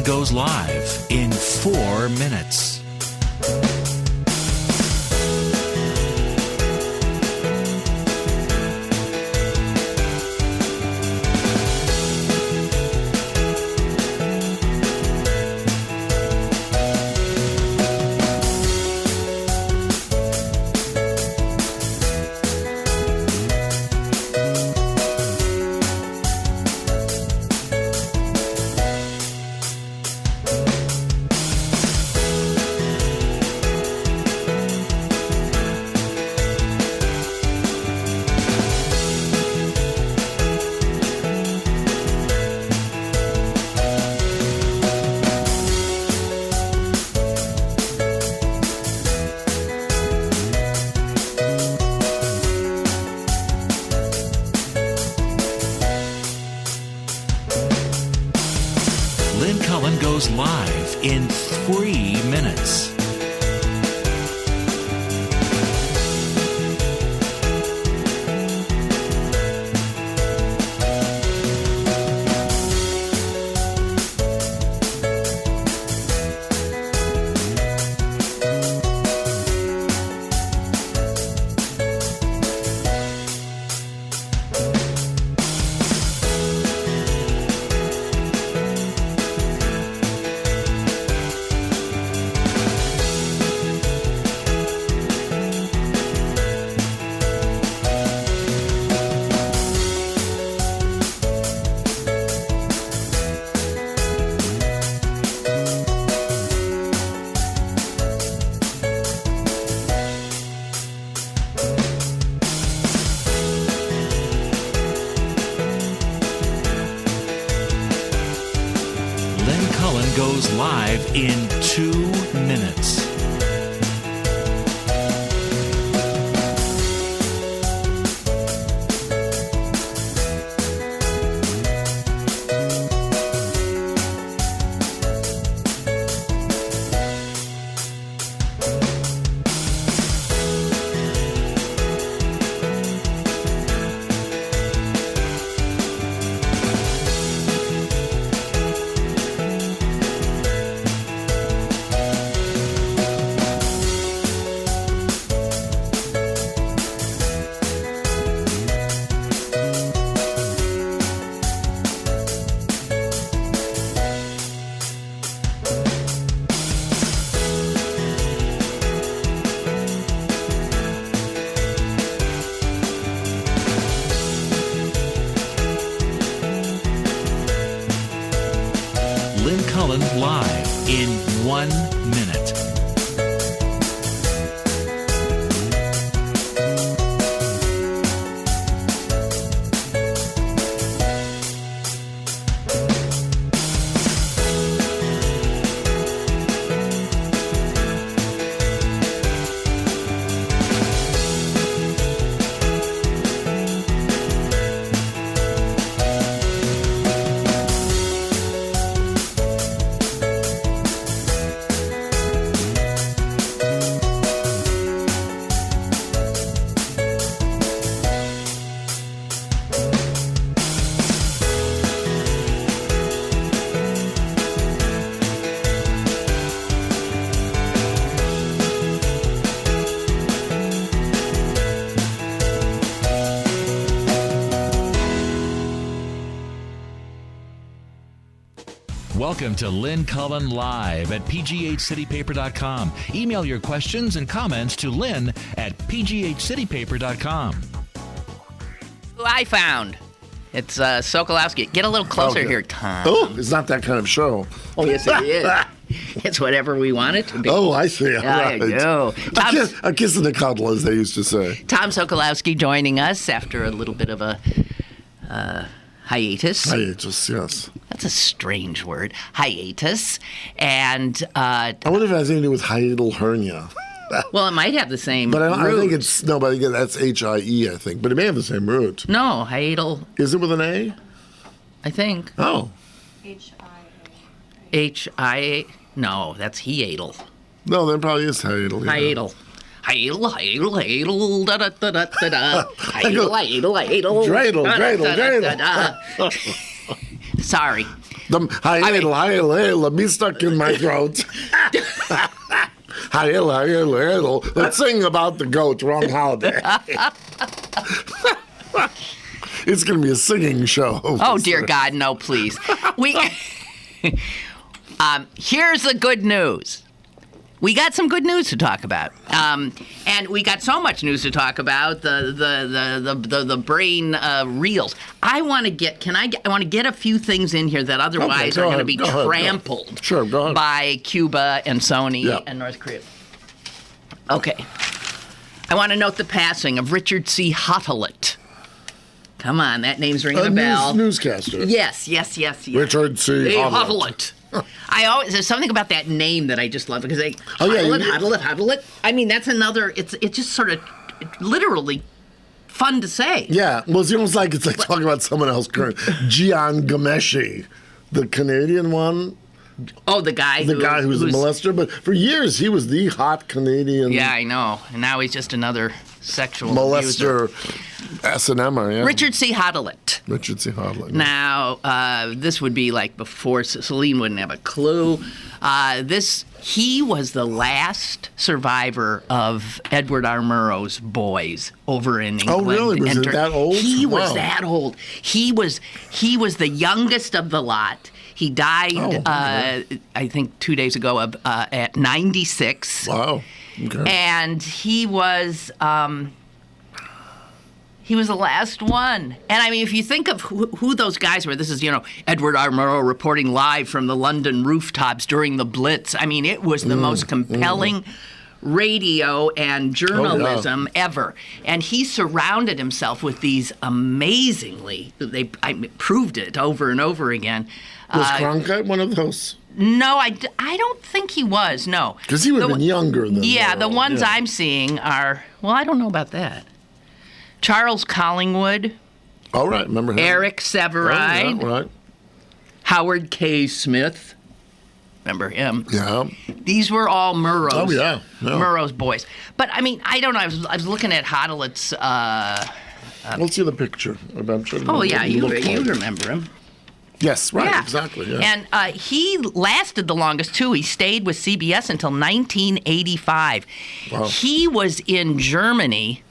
Cullen goes live in 4 minutes. Lynn Cullen goes live in 3 minutes. Lynn Cullen goes live in 2 minutes. Lynn Cullen live in 1 minute. Welcome to Lynn Cullen Live at pghcitypaper.com. Email your questions and comments to Lynn at pghcitypaper.com. Who I found. It's Sokolowski. Get a little closer here, Tom. Oh, it's not that kind of show. Oh, yes, it is. It's whatever we want it to be. Oh, I see. All There you go. A kiss and a cuddle, as they used to say. Tom Sokolowski joining us after a little bit of a hiatus. Hiatus, yes. That's a strange word. Hiatus. And I wonder if it has anything to do with hiatal hernia. well, it might have the same But I think root. it's, no, but again, that's H-I-E, I think. But it may have the same root. No, hiatal, Is it with an A? I think. Oh. H-I-A. No, that's hiatal. No, that probably is hiatal. Yeah. Hiatal. Hiatal, da-da-da-da-da-da. Hiatal. Dreidel. Sorry. Let me stuck in my throat. Let's sing about the goat. Wrong holiday. It's going to be a singing show. Oh, dear God, no, please. Here's the good news. We got some good news to talk about, and we got so much news to talk about. The brain reels. I want to get. I want to get a few things in here that otherwise are going to be trampled by Cuba and Sony and North Korea. Okay. I want to note the passing of Richard C. Hottelet. Come on, that name's ringing a bell. Newscaster. Yes. Richard C. Hottelet. There's something about that name that I just love because Hottelet. I mean, that's another. It's just sort of literally fun to say. Yeah, well, it's almost like it's like talking about someone else current. Gian Gameshi, the Canadian one. Oh, the guy who's a molester, but for years he was the hot Canadian. Yeah, I know, and now he's just another sexual molester. S&M'er, yeah. Richard C. Hottelet. Richard C. Hottelet. Now, this would be like before Celine wouldn't have a clue. He was the last survivor of Edward R. Murrow's Boys over in England. Oh, really? Was it that old? He was that old. He was the youngest of the lot. He died, I think, 2 days ago at 96. Wow. Okay. And he was the last one. And I mean, if you think of who those guys were, this is, Edward R. Murrow reporting live from the London rooftops during the Blitz. I mean, it was the most compelling radio and journalism ever. And he surrounded himself with these amazingly, I proved it over and over again. Was Cronkite one of those? No, I don't think he was, no. Because he would have been younger than Yeah, Murrow. The ones I'm seeing are, I don't know about that. Charles Collingwood. Oh, right. Remember him. Eric Severide. Oh, yeah, right. Howard K. Smith. Remember him? Yeah. These were all Murrow's. Oh, yeah. Murrow's boys. But, I mean, I don't know. I was looking at Hottelet's... Let's see the picture. I'm sure you remember him. Yes, right, yeah. Exactly. Yeah. And he lasted the longest, too. He stayed with CBS until 1985. Wow. He was in Germany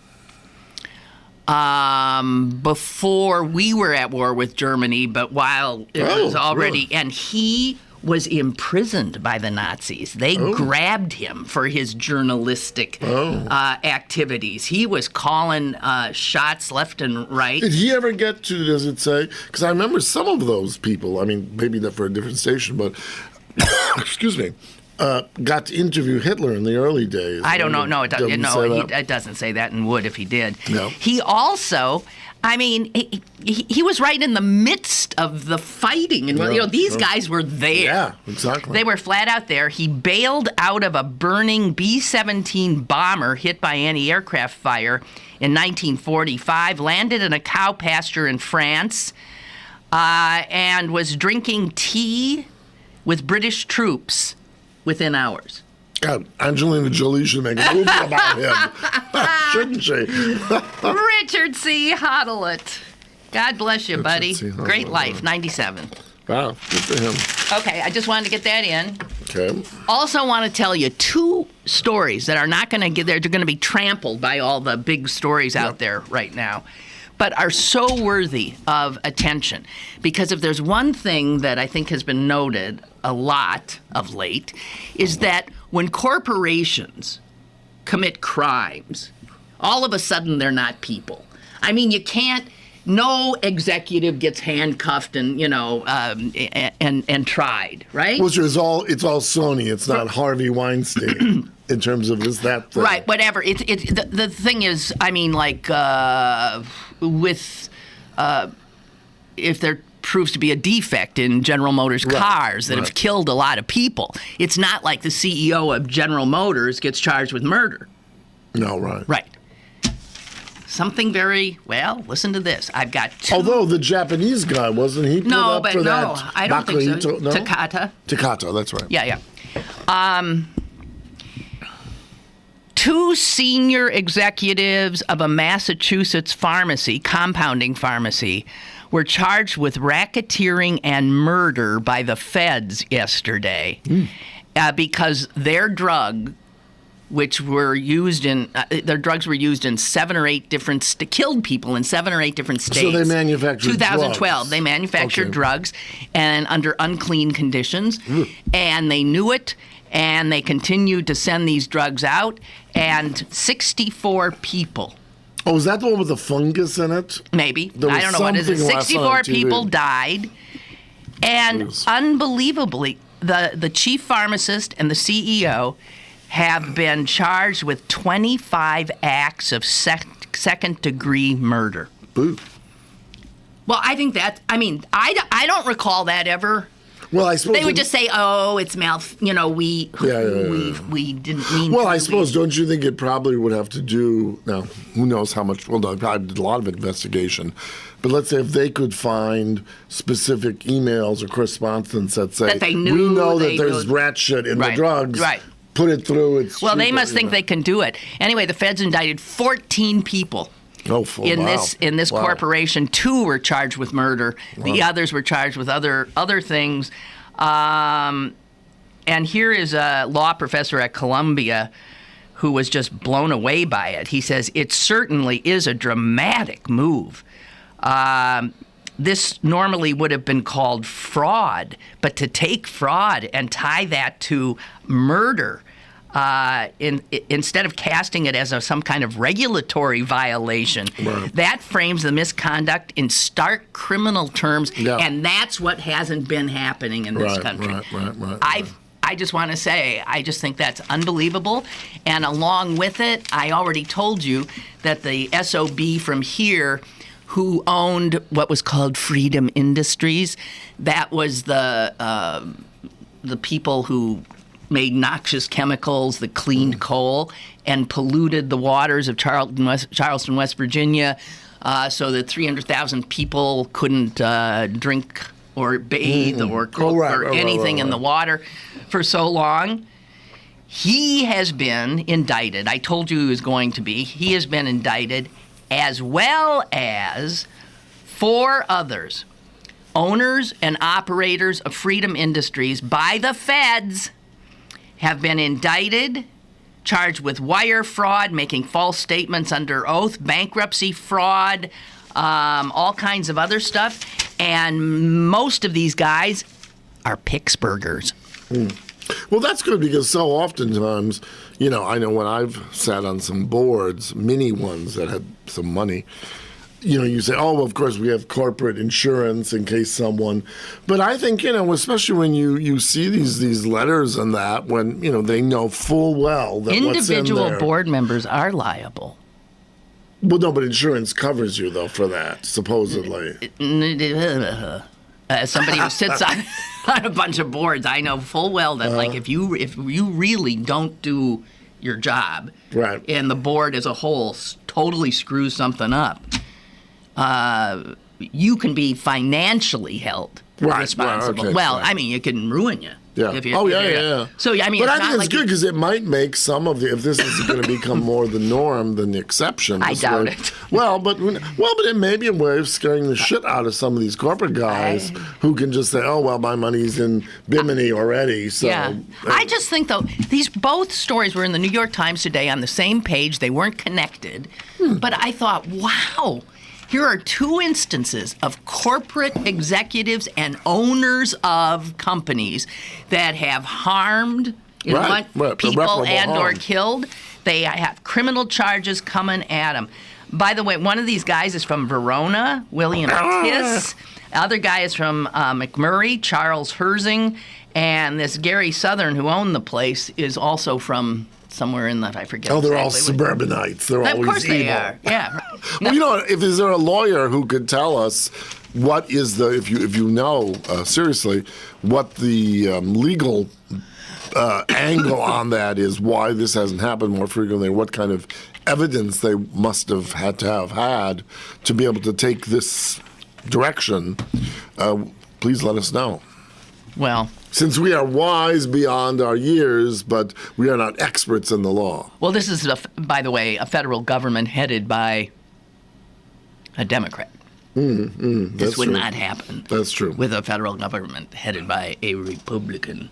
before we were at war with Germany, but while it was already... Really? And he was imprisoned by the Nazis. They grabbed him for his journalistic activities. He was calling shots left and right. Did he ever get to, does it say? Because I remember some of those people, I mean, maybe they're for a different station, but, excuse me, got to interview Hitler in the early days. I don't know. No, it doesn't. It doesn't say that, and would if he did. No. He also... I mean, he was right in the midst of the fighting, and these guys were there. Yeah, exactly. They were flat out there. He bailed out of a burning B-17 bomber hit by anti-aircraft fire in 1945, landed in a cow pasture in France, and was drinking tea with British troops within hours. God, Angelina Jolie should make a movie about him, shouldn't she? Richard C. Hottelet. God bless you, buddy. Great life, 97. Wow, good for him. Okay, I just wanted to get that in. Okay. Also want to tell you two stories that are not going to get there. They're going to be trampled by all the big stories out there right now, but are so worthy of attention. Because if there's one thing that I think has been noted a lot of late, is that when corporations commit crimes, all of a sudden they're not people. I mean, you can't. No executive gets handcuffed and and tried, right? Well, it's all Sony. It's not Harvey Weinstein in terms of that thing. Right. Whatever. The thing is, I mean, like if there proves to be a defect in General Motors cars that have killed a lot of people, it's not like the CEO of General Motors gets charged with murder. No. Right. Right. Something very, listen to this. I've got two. Although the Japanese guy, wasn't he put up for that? I don't think so. No? Takata, that's right. Yeah. Two senior executives of a Massachusetts compounding pharmacy, were charged with racketeering and murder by the feds yesterday because their drug, which were used in their drugs were used in 7 or 8 different killed people in 7 or 8 different states. So they manufactured 2012. drugs. They manufactured drugs and under unclean conditions, and they knew it, and they continued to send these drugs out, and 64 people. Oh, is that the one with the fungus in it? Maybe. I don't know what it is. 64 people died, and unbelievably, the chief pharmacist and the CEO have been charged with 25 acts of second-degree murder. Boo. Well, I think that, I don't recall that ever. Well, I suppose they would just say, "Oh, it's we didn't mean." Well, I suppose, don't you think it probably would have to do? Now, who knows how much? Well, they probably did a lot of investigation, but let's say if they could find specific emails or correspondence that say, that they knew, "We know that there's rat shit in the drugs." Right. Put it through. Well, they must think they can do it. Anyway, the feds indicted 14 people. In this corporation. 2 were charged with murder. Wow. The others were charged with other things. And here is a law professor at Columbia who was just blown away by it. He says, it certainly is a dramatic move. This normally would have been called fraud, but to take fraud and tie that to murder, instead of casting it as some kind of regulatory violation, that frames the misconduct in stark criminal terms, and that's what hasn't been happening in this country. I just want to say, I just think that's unbelievable. And along with it, I already told you that the SOB from here, who owned what was called Freedom Industries, that was the people who made noxious chemicals that cleaned coal and polluted the waters of Charleston, West Virginia, so that 300,000 people couldn't drink or bathe or cook or anything in the water for so long. He has been indicted. I told you he was going to be. He has been indicted, as well as 4 others, owners and operators of Freedom Industries, by the feds, have been indicted, charged with wire fraud, making false statements under oath, bankruptcy fraud, all kinds of other stuff. And most of these guys are Pittsburghers. Well, that's good, because so oftentimes, I know when I've sat on some boards, mini ones that had some money, you say, oh, well, of course, we have corporate insurance in case someone. But I think, especially when you see these letters and that, when, they know full well that individual what's in there, board members are liable. Well, no, but insurance covers you, though, for that, supposedly. As somebody who sits on a bunch of boards, I know full well that, if you really don't do your job, and the board as a whole totally screws something up, you can be financially held responsible. It can ruin you. Yeah. So, but I think it's good, because it might make some of if this is going to become more the norm than the exception. I doubt it. But it may be a way of scaring the shit out of some of these corporate guys who can just say, oh, well, my money's in Bimini already. So, I just think, though, both stories were in the New York Times today on the same page. They weren't connected. But I thought, wow. Here are 2 instances of corporate executives and owners of companies that have harmed people and or killed. They have criminal charges coming at them. By the way, one of these guys is from Verona, William Tiss. The other guy is from McMurray, Charles Herzing. And this Gary Southern, who owned the place, is also from somewhere in that, I forget. Oh, they're all suburbanites. They're always evil. Of course they are. Yeah. Well, is there a lawyer who could tell us what is if you know seriously what the legal angle on that is? Why this hasn't happened more frequently? What kind of evidence they must have had to be able to take this direction? Please let us know. Well, since we are wise beyond our years, but we are not experts in the law. Well, this is, by the way, a federal government headed by a Democrat. This would true. not happen. That's true. With a federal government headed by a Republican.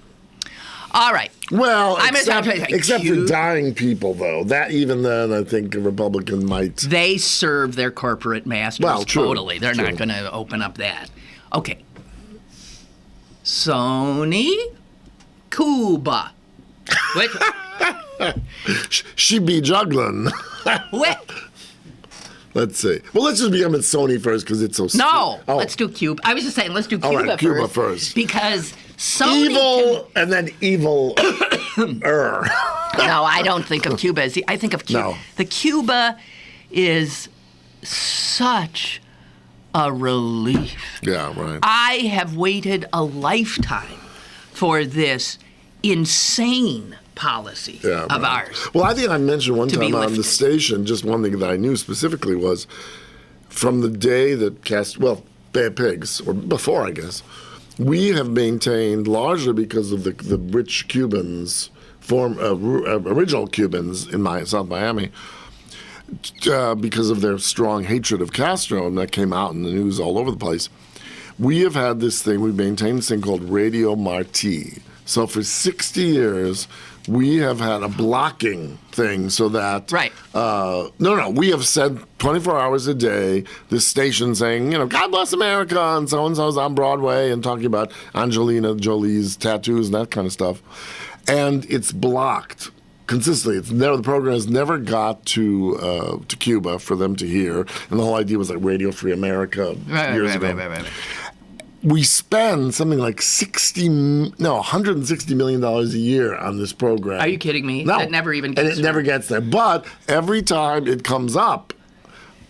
All right. Well, I'm gonna talk about except for dying people, though. That even then, I think a Republican might. They serve their corporate masters true, totally. They're true. not going to open up that. Okay. Sony, Cuba. Which, She be juggling. what? Let's see. Well, let's just become at Sony first because it's so. No, Oh. let's do Cuba. I was just saying, let's do All Cuba, right, Cuba first. Because Sony Evil and then evil. No, I don't think of Cuba as I think of Cuba. No. The Cuba is such a relief. Yeah, right. I have waited a lifetime for this insane policy of right. ours. Well, I think I mentioned one To be time on the lifted. station, just one thing that I knew specifically was from the day that Bad Pigs, or before, I guess, we have maintained largely because of the rich Cubans, original Cubans in South Miami, because of their strong hatred of Castro, and that came out in the news all over the place. We have had this thing, we've maintained this thing called Radio Marti. So for 60 years, we have had a blocking thing so that... Right. We have said 24 hours a day, this station saying, God bless America, and so-and-so's on Broadway, and talking about Angelina Jolie's tattoos and that kind of stuff. And it's blocked consistently. The program has never got to Cuba for them to hear, and the whole idea was like Radio Free America years ago. Right. We spend something like $160 million a year on this program. Are you kidding me? No. That never even and gets it through. never gets there. But every time it comes up,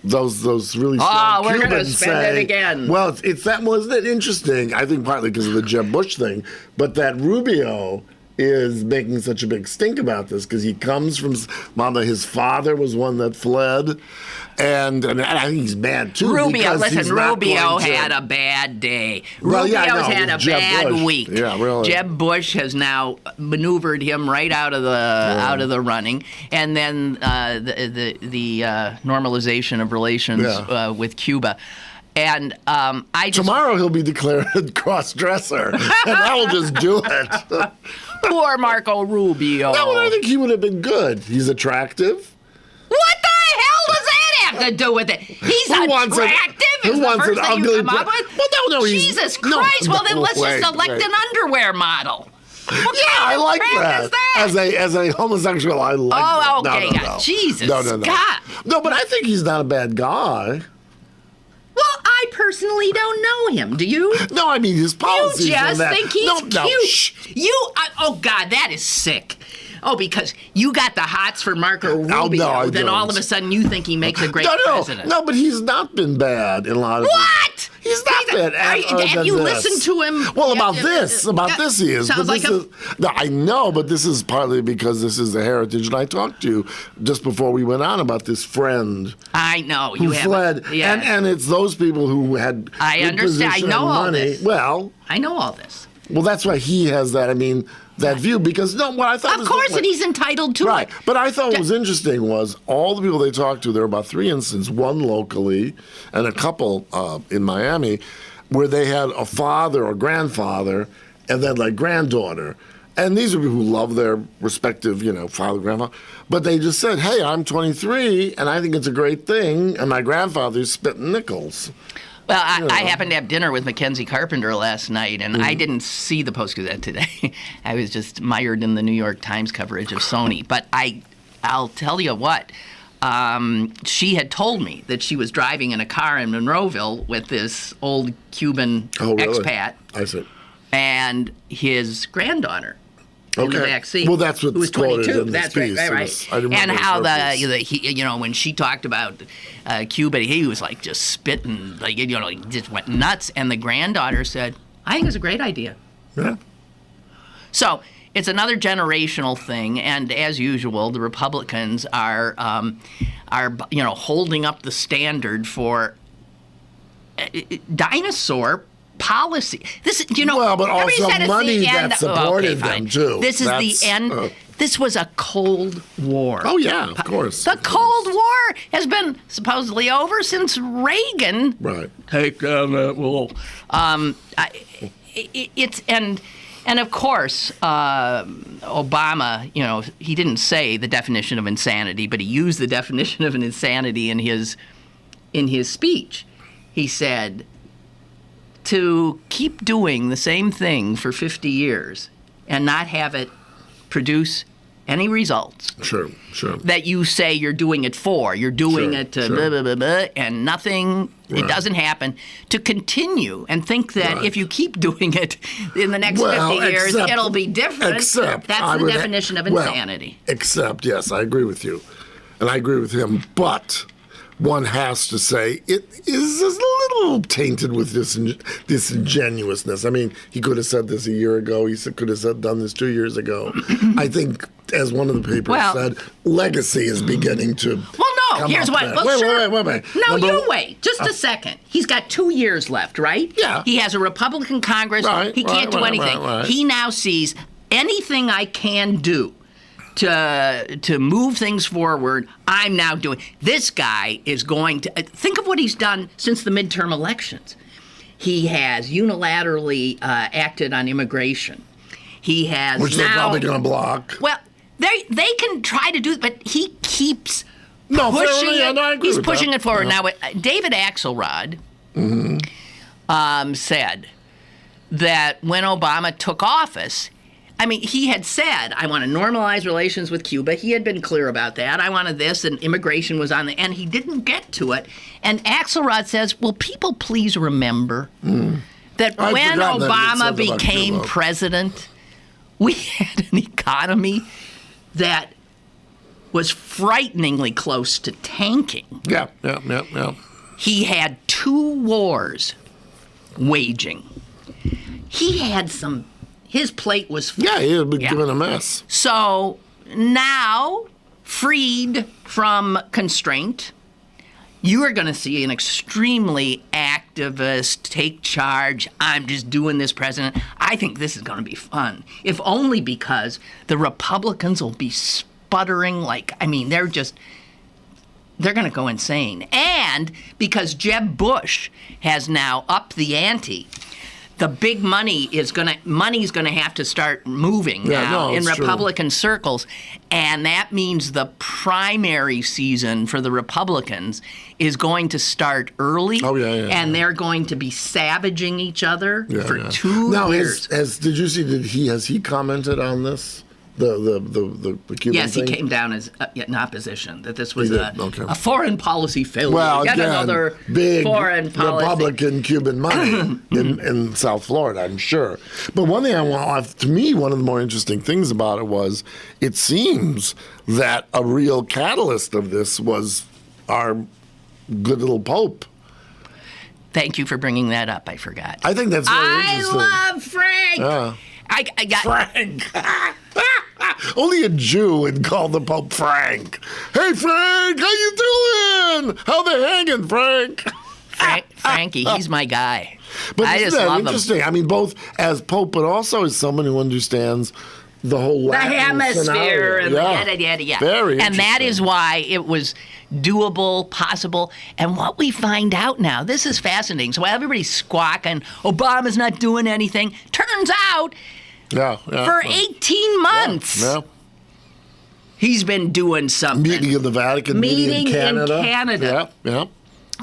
those really strong we're Cubans gonna spend say, it again. Well, it's that. Well, isn't it interesting? I think partly because of the Jeb Bush thing, but that Rubio is making such a big stink about this because he comes from his father was one that fled, and I think he's mad too. Rubio, because he's not Rubio going to- had a bad day. Well, yeah, I know, Rubio's had a with Jeb bad Bush. week. Yeah, really. Jeb Bush has now maneuvered him right out of the running, and then the normalization of relations with Cuba. And I just Tomorrow he'll be declared a cross-dresser, and that will just do it. poor Marco Rubio. No, I think he would have been good. He's attractive. What the hell does that have to do with it? He's Who wants an- attractive. who Is the wants first an thing you ugly come up pre- with? Well, no, he's- Jesus no, Christ! Well, then no, let's wait, just select wait. an underwear model. What Yeah, kind I of like crap is that? As a homosexual, I like that. Oh, No, okay, no, yeah. no. Jesus, No. God. No, but I think he's not a bad guy. Well, I personally don't know him. Do you? No, I mean his policies. You and just that. think he's no, cute. No, shh. Oh God, that is sick. Oh, because you got the hots for Marco Rubio, I then all don't. of a sudden you think he makes a great president. No, but he's not been bad in a lot of. What? He's not bad. Have you listened to him? Well, about this he is. Sounds but like this is, no, I know, but this is partly because this is the heritage, and I talked to you just before we went on about this friend I know who you have. fled, Yeah. and it's those people who had. I good understand. I position know and all money. this. Well, I know all this. that's why he has that. I mean, that view because what I thought. Of was course, and he's entitled to Right. it. But I thought what was interesting was all the people they talked to, there were about 3 instances, one locally and a couple in Miami, where they had a father or grandfather and then like granddaughter. And these are people who love their respective, father, grandfather. But they just said, hey, I'm 23 and I think it's a great thing. And my grandfather's spitting nickels. Well, I happened to have dinner with Mackenzie Carpenter last night, and I didn't see the Post-Gazette today. I was just mired in the New York Times coverage of Sony. But I'll tell you what, she had told me that she was driving in a car in Monroeville with this old Cuban expat I see. and his granddaughter. In the back seat. Well, that's what's who was quoted 22. in this That's piece. right. I didn't And remember how his piece. when she talked about Cuba, he was like just spitting, like just went nuts. And the granddaughter said, "I think it's a great idea." Yeah. So it's another generational thing, and as usual, the Republicans are holding up the standard for dinosaur policy. This, Well, but everybody also said it's money the end. that supported Okay, fine. them, too. This is the end. This was a Cold War. Oh, yeah, of course. The Cold War has been supposedly over since Reagan. Right. Take down that wall. And of course, Obama, he didn't say the definition of insanity, but he used the definition of an insanity in his speech. He said, to keep doing the same thing for 50 years and not have it produce any results. Sure. That you say you're doing it for. You're doing it to blah, blah, blah, blah, and nothing, it doesn't happen. To continue and think that if you keep doing it in the next 50 years, it'll be different. That's the definition of insanity. Yes, I agree with you. And I agree with him. But one has to say it is a little tainted with disingenuousness. I mean, he could have said this a year ago. He could have done this 2 years ago. I think, as one of the papers said, legacy is beginning to. Well, no. Here's what. Well, wait. No, you wait. Just a second. He's got 2 years left, right? Yeah. He has a Republican Congress. He can't do anything. Right. He now sees anything I can do to move things forward, I'm now doing. This guy is going to think of what he's done since the midterm elections. He has unilaterally acted on immigration. He has which they're probably going to block. Well, they can try to do it, but he keeps pushing it. He's pushing it forward. Now, David Axelrod said that when Obama took office, I mean, he had said, I want to normalize relations with Cuba. He had been clear about that. I wanted this, and immigration was on the end. He didn't get to it. And Axelrod says, will people please remember that when Obama became president, we had an economy that was frighteningly close to tanking. Yeah. He had 2 wars waging. He had some. His plate was full. Yeah, he had been given a mess. So now, freed from constraint, you are going to see an extremely activist take charge. I'm just doing this, President. I think this is going to be fun, if only because the Republicans will be sputtering they're going to go insane. And because Jeb Bush has now upped the ante. The big money's going to have to start moving now in Republican circles, and that means the primary season for the Republicans is going to start early. And they're going to be savaging each other for 2 years. Now, did you see? Has he commented on this? The Cuban yes, thing? he came down as in opposition, that this was a foreign policy failure. Well, Yet again, another big foreign policy. Republican Cuban money in South Florida, I'm sure. But one thing to me, one of the more interesting things about it was, it seems that a real catalyst of this was our good little Pope. Thank you for bringing that up. I forgot. I think that's very interesting. I love Frank. Yeah. I got Frank. Only a Jew would call the Pope Frank. Hey, Frank, how you doing? How they hanging, Frank? Frankie, he's my guy. But I just love interesting? him. I mean, both as Pope, but also as someone who understands the whole Latin hemisphere scenario. and yada. Very interesting. And that is why it was doable, possible. And what we find out now, this is fascinating. So while everybody's squawking, Obama's not doing anything, turns out for 18 months, he's been doing something. Meeting in the Vatican, meeting in Canada. Yeah.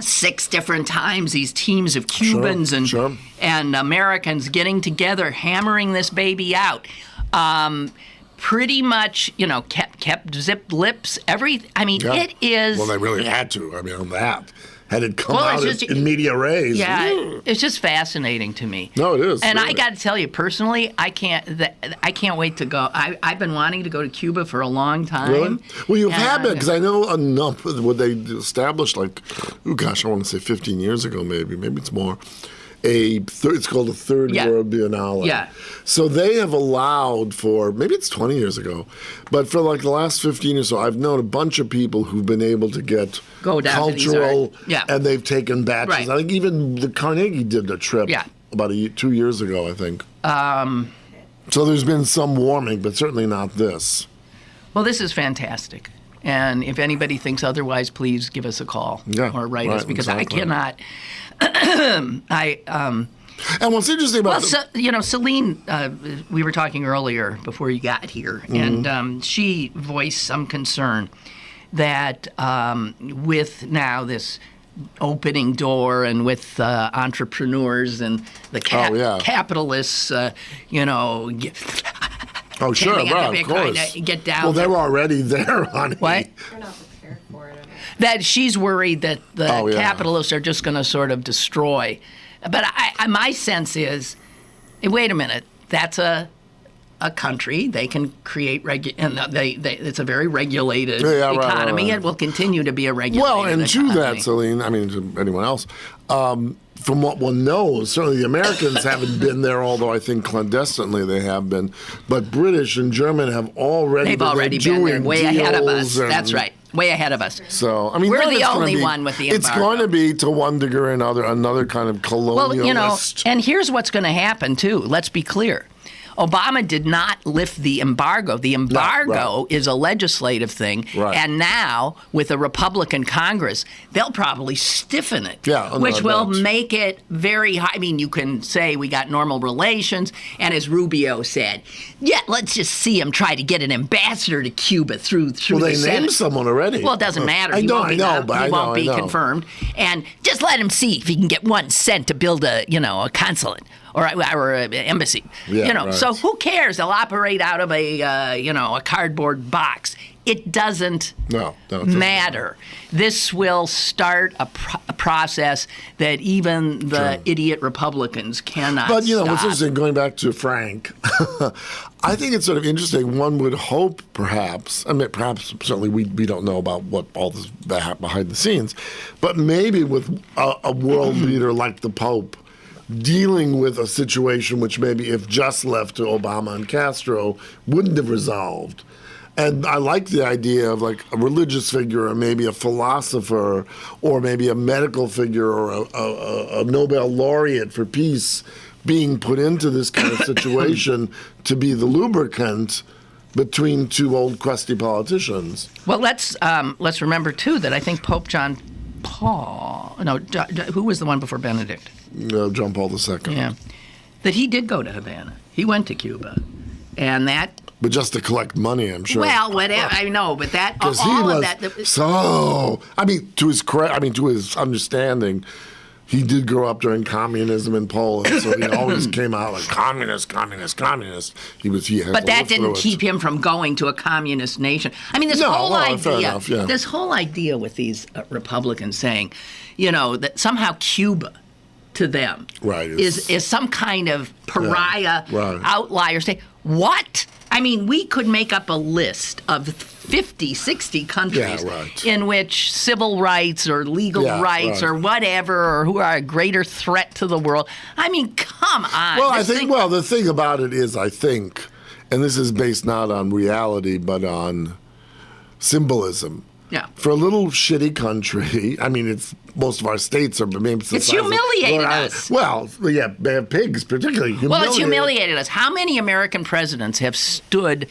6 different times, these teams of Cubans and Americans getting together, hammering this baby out. Pretty much, kept zipped lips. It is. Well, they really had to. I mean, on that. Had it come out in media res. Yeah, it's just fascinating to me. No, it is. And really. I got to tell you, personally, I can't wait to go. I've been wanting to go to Cuba for a long time. Really? Well, you have been, because I know enough. What they established, I want to say 15 years ago, maybe it's more. It's called a Third World Biennale. Yeah. So they have allowed for, maybe it's 20 years ago, but for the last 15 or so, I've known a bunch of people who've been able to get cultural, and they've taken batches. Right. I think even the Carnegie did a trip about 2 years ago, I think. So there's been some warming, but certainly not this. Well, this is fantastic. And if anybody thinks otherwise, please give us a call or write us, because exactly. I cannot. And what's interesting about Celine, we were talking earlier before you got here, and she voiced some concern that with now this opening door and with entrepreneurs and the capitalists, Oh, sure, right, of course. Get down. Well, they were already there, honey. What? They're not prepared for it. That she's worried that the capitalists are just going to sort of destroy. But my sense is, wait a minute, that's a country. They can create it's a very regulated economy. Right. It will continue to be a regulated economy. Well, and to that, Celine, I mean, to anyone else, from what one knows, certainly the Americans haven't been there, although I think clandestinely they have been. But British and German have already been there, way ahead of us. That's right, way ahead of us. So, I mean, we're the only one with the embargo. It's going to be, to one degree or another kind of colonialist. And here's what's going to happen, too. Let's be clear. Obama did not lift the embargo. The embargo is a legislative thing. Right. And now, with a Republican Congress, they'll probably stiffen it, which will make it very high. I mean, you can say we got normal relations, and as Rubio said, let's just see him try to get an ambassador to Cuba through the Senate. Well, they named someone already. Well, it doesn't matter. I know, but he won't be confirmed. And just let him see if he can get 1 cent to build a consulate. Or an embassy, right. So who cares? They'll operate out of a cardboard box. It doesn't matter. This will start a process that even the idiot Republicans cannot But, stop. what's interesting, going back to Frank, I think it's sort of interesting. One would hope, perhaps, certainly we don't know about what all this behind the scenes, but maybe with a world leader like the Pope, dealing with a situation which maybe if just left to Obama and Castro wouldn't have resolved. And I like the idea of like a religious figure or maybe a philosopher or maybe a medical figure or a Nobel laureate for peace being put into this kind of situation to be the lubricant between two old crusty politicians. Well, let's remember, too, that I think Pope John Paul, who was the one before Benedict? John Paul II. Yeah. That he did go to Havana. He went to Cuba. And that... But just to collect money, I'm sure. Well, whatever. I know, but that... Because he was so... to his understanding, he did grow up during communism in Poland, so he always came out like communist. But that didn't keep him from going to a communist nation. I mean, this whole idea with these Republicans saying, that somehow Cuba to them is some kind of pariah outlier state. What? I mean, we could make up a list of 50, 60 countries in which civil rights or legal rights or whatever, or who are a greater threat to the world. I mean, come on. Well, the thing about it is, I think, and this is based not on reality, but on symbolism. Yeah. For a little shitty country, I mean, most of our states are maybe the it's humiliated us. Well, yeah, pigs particularly. Well, it's humiliated us. How many American presidents have stood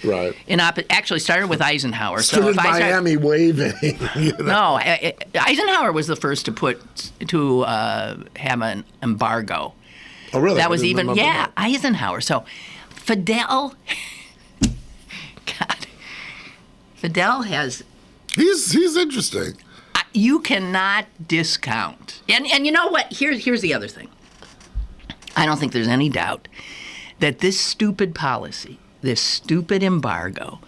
in actually started with Eisenhower. Stood in Miami waving. No, Eisenhower was the first to have an embargo. Oh, really? That was Eisenhower. So Fidel has... He's interesting. You cannot discount. And you know what? Here's the other thing. I don't think there's any doubt that this stupid policy, this stupid embargo,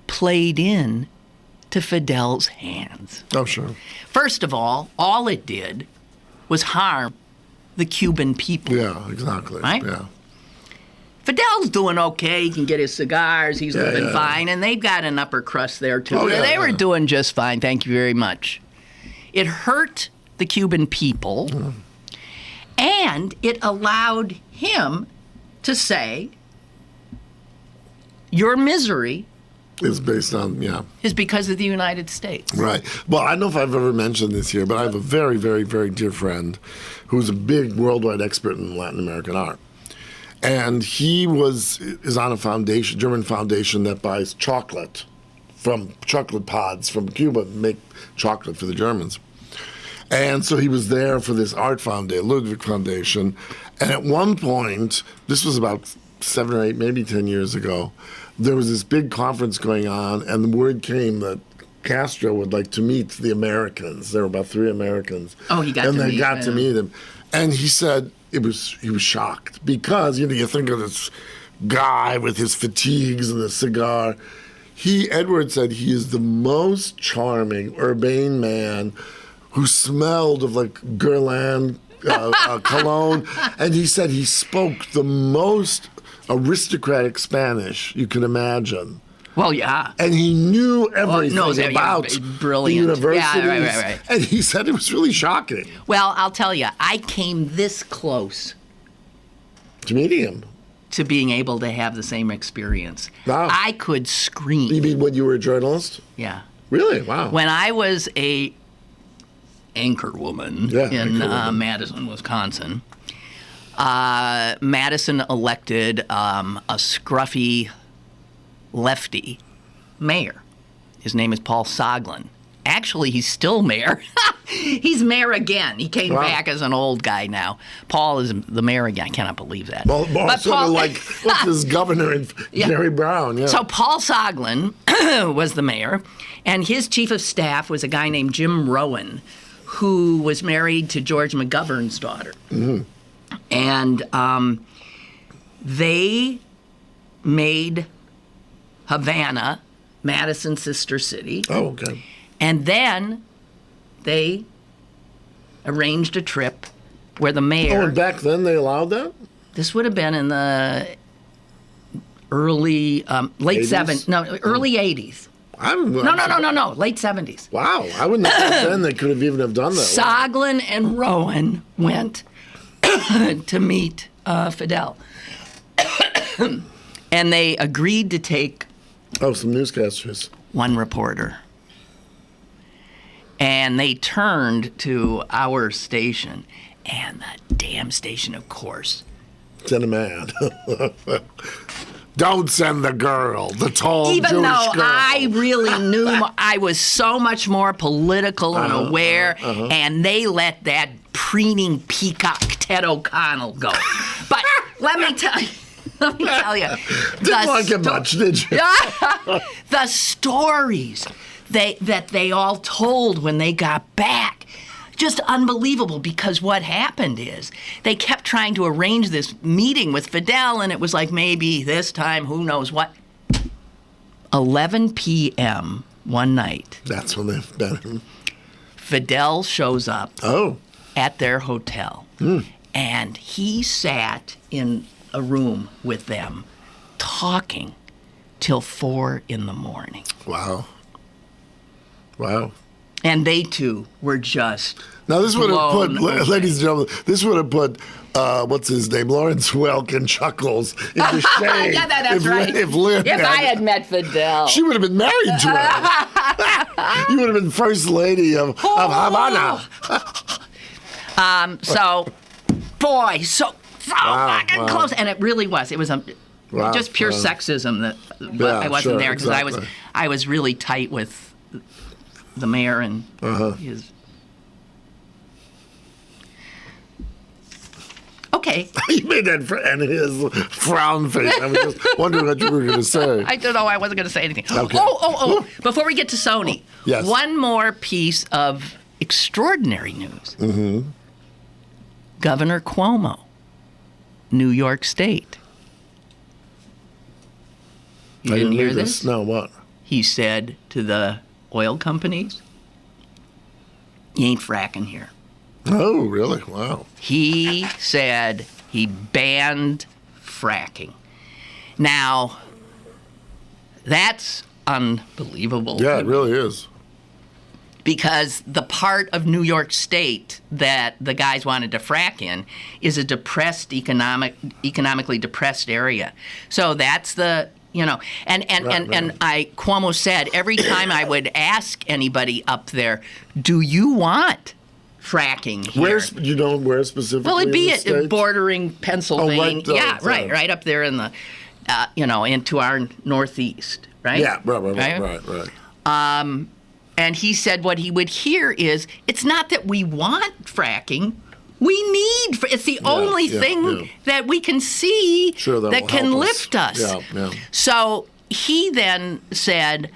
played in to Fidel's hands. Oh, sure. First of all it did was harm the Cuban people. Yeah, exactly. Right? Yeah. Fidel's doing okay. He can get his cigars. He's living fine. And they've got an upper crust there, too. They were doing just fine. Thank you very much. It hurt the Cuban people. And it allowed him to say, your misery is based on, is because of the United States. Right. Well, I don't know if I've ever mentioned this here, but I have a very, very, very dear friend who's a big worldwide expert in Latin American art. And he is on a German foundation that buys chocolate from chocolate pods from Cuba to make chocolate for the Germans. And so he was there for this art foundation, Ludwig Foundation. And at one point, this was about 7 or 8, maybe 10 years ago, there was this big conference going on, and the word came that Castro would like to meet the Americans. There were about 3 Americans. Oh, he got to meet And they got to meet him. And he said he was shocked because, you think of this guy with his fatigues and the cigar. Edward said he is the most charming, urbane man who smelled of like Guerlain cologne. And he said he spoke the most aristocratic Spanish you can imagine. Well, yeah. And he knew everything about the universities. Yeah, right. And he said it was really shocking. Well, I'll tell you, I came this close to meeting him, to being able to have the same experience. Wow. I could scream. You mean when you were a journalist? Yeah. Really? Wow. When I was a anchor woman in Madison, Wisconsin, Madison elected a scruffy lefty mayor. His name is Paul Soglin. Actually, he's still mayor. He's mayor again. He came back as an old guy now. Paul is the mayor again. I cannot believe that. Well, but sort of like, what's his governor in Jerry Brown? Yeah. So Paul Soglin was the mayor, and his chief of staff was a guy named Jim Rowan, who was married to George McGovern's daughter. Mm-hmm. And they made Havana Madison's sister city. Oh, okay. And then they arranged a trip where the mayor... Oh, and back then they allowed that? This would have been in the early, late 70s. No, early 80s. No, late 70s. Wow, I wouldn't have thought then they could have even have done that. Soglin and Rowan went to meet Fidel. And they agreed to take... Oh, some newscasters. One reporter. And they turned to our station, and the damn station, of course. Send a man. Don't send the girl, the tall Jewish girl. Even though I really knew, I was so much more political and aware, and they let that preening peacock Ted O'Connell go. But let me tell you. Didn't like it much, did you? The stories that they all told when they got back. Just unbelievable, because what happened is they kept trying to arrange this meeting with Fidel, and it was like maybe this time, who knows what. 11 p.m. one night. That's when they've been. Fidel shows up at their hotel, and he sat in a room with them talking till 4 a.m. Wow. And they too were just now this would have put, away. ladies and gentlemen, this would have put, what's his name, Lawrence Welk and Chuckles into shame. Yeah, that's right. If Lynn I had met Fidel. She would have been married to him. You would have been first lady of Havana. So fucking close. And it really was. It was just pure sexism that I wasn't there, because I was really tight with the mayor and his... Okay. You made that and his frown face. I was just wondering what you were going to say. I don't know. I wasn't going to say anything. Okay. Oh. Before we get to Sony, yes. One more piece of extraordinary news. Mm-hmm. Governor Cuomo, New York State. You didn't hear this? No, what? He said to the oil companies, "You ain't fracking here." Oh, really? Wow. He said he banned fracking. Now, that's unbelievable. Yeah, it really is. Because the part of New York State that the guys wanted to frack in is a depressed, economically depressed area. So that's the... and Cuomo said every time I would ask anybody up there, do you want fracking here? Where specifically? Well, it'd be bordering Pennsylvania. Right up there in the... right up there in the, into our northeast. right? Yeah, right. And he said what he would hear is, it's not that we want fracking. We need, it's the only thing that we can see that can lift us. Yeah. So he then said,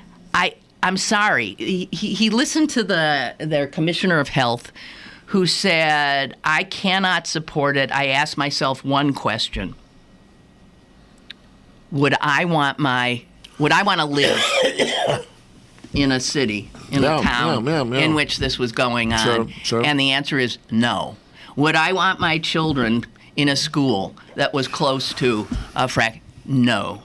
I'm sorry. He listened to their commissioner of health, who said, I cannot support it. I asked myself one question. Would I want to live in a city, in a town in which this was going on? Sure. And the answer is no. Would I want my children in a school that was close to a frack? No.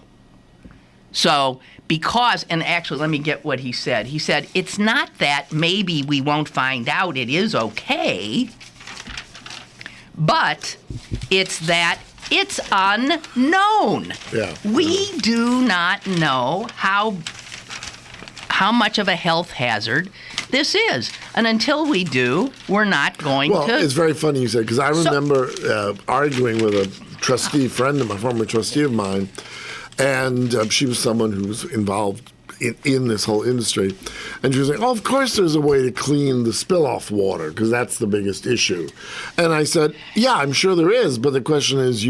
So, and actually, let me get what he said. He said, it's not that maybe we won't find out it is okay, but it's that it's unknown. Yeah. We do not know how much of a health hazard this is. And until we do, we're not going to. Well, it's very funny you said, because I remember arguing with a former trustee of mine, and she was someone who was involved in this whole industry. And she was like, of course there's a way to clean the spill-off water, because that's the biggest issue. And I said, yeah, I'm sure there is, but the question is,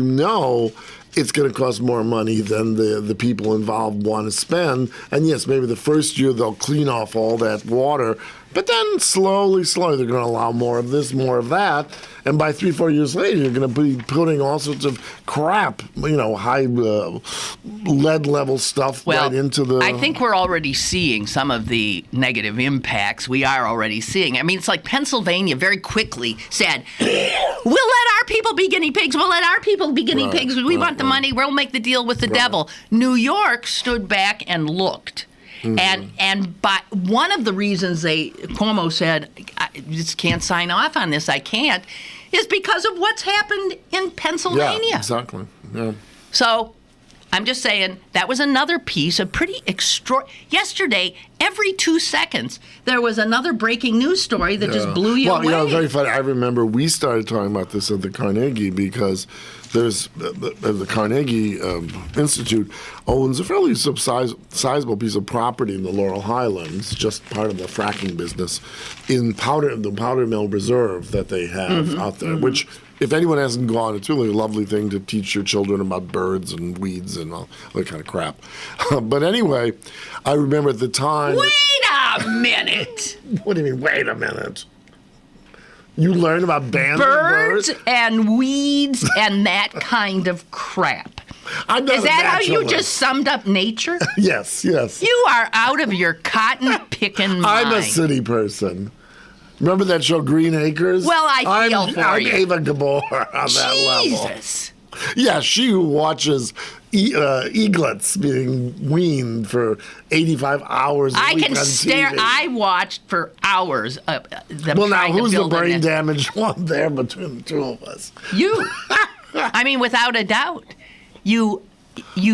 it's going to cost more money than the people involved want to spend. And yes, maybe the first year they'll clean off all that water, but then slowly, they're going to allow more of this, more of that. And by 3-4 years later, you're going to be putting all sorts of crap, high lead level stuff right into the... I think we're already seeing some of the negative impacts. We are already seeing. I mean, it's like Pennsylvania very quickly said, we'll let our people be guinea pigs. We'll let our people be guinea pigs. We want the money. We'll make the deal with the devil. New York stood back and looked. Mm-hmm. And by one of the reasons Cuomo said, I just can't sign off on this, I can't, is because of what's happened in Pennsylvania. Yeah, exactly. Yeah. So I'm just saying that was another piece of pretty yesterday, every 2 seconds, there was another breaking news story that just blew you away. Well, very funny. I remember we started talking about this at the Carnegie, because there's the Carnegie Institute owns a fairly sizable piece of property in the Laurel Highlands, just part of the fracking business, in the Powder Mill Reserve that they have out there, which, if anyone hasn't gone, it's really a lovely thing to teach your children about birds and weeds and all that kind of crap. But anyway, I remember at the time... Wait a minute! What do you mean, wait a minute? You learn about birds and weeds and that kind of crap. Is that how you just summed up nature? Yes. You are out of your cotton-picking mind. I'm a city person. Remember that show, Green Acres? Well, I feel for you. I'm Ava Gabor on that level. Jesus. Yeah, she who watches eaglets being weaned for 85 hours a week on TV. I watched for hours. Now, who's the brain damaged one there between the two of us? You. I mean, without a doubt. You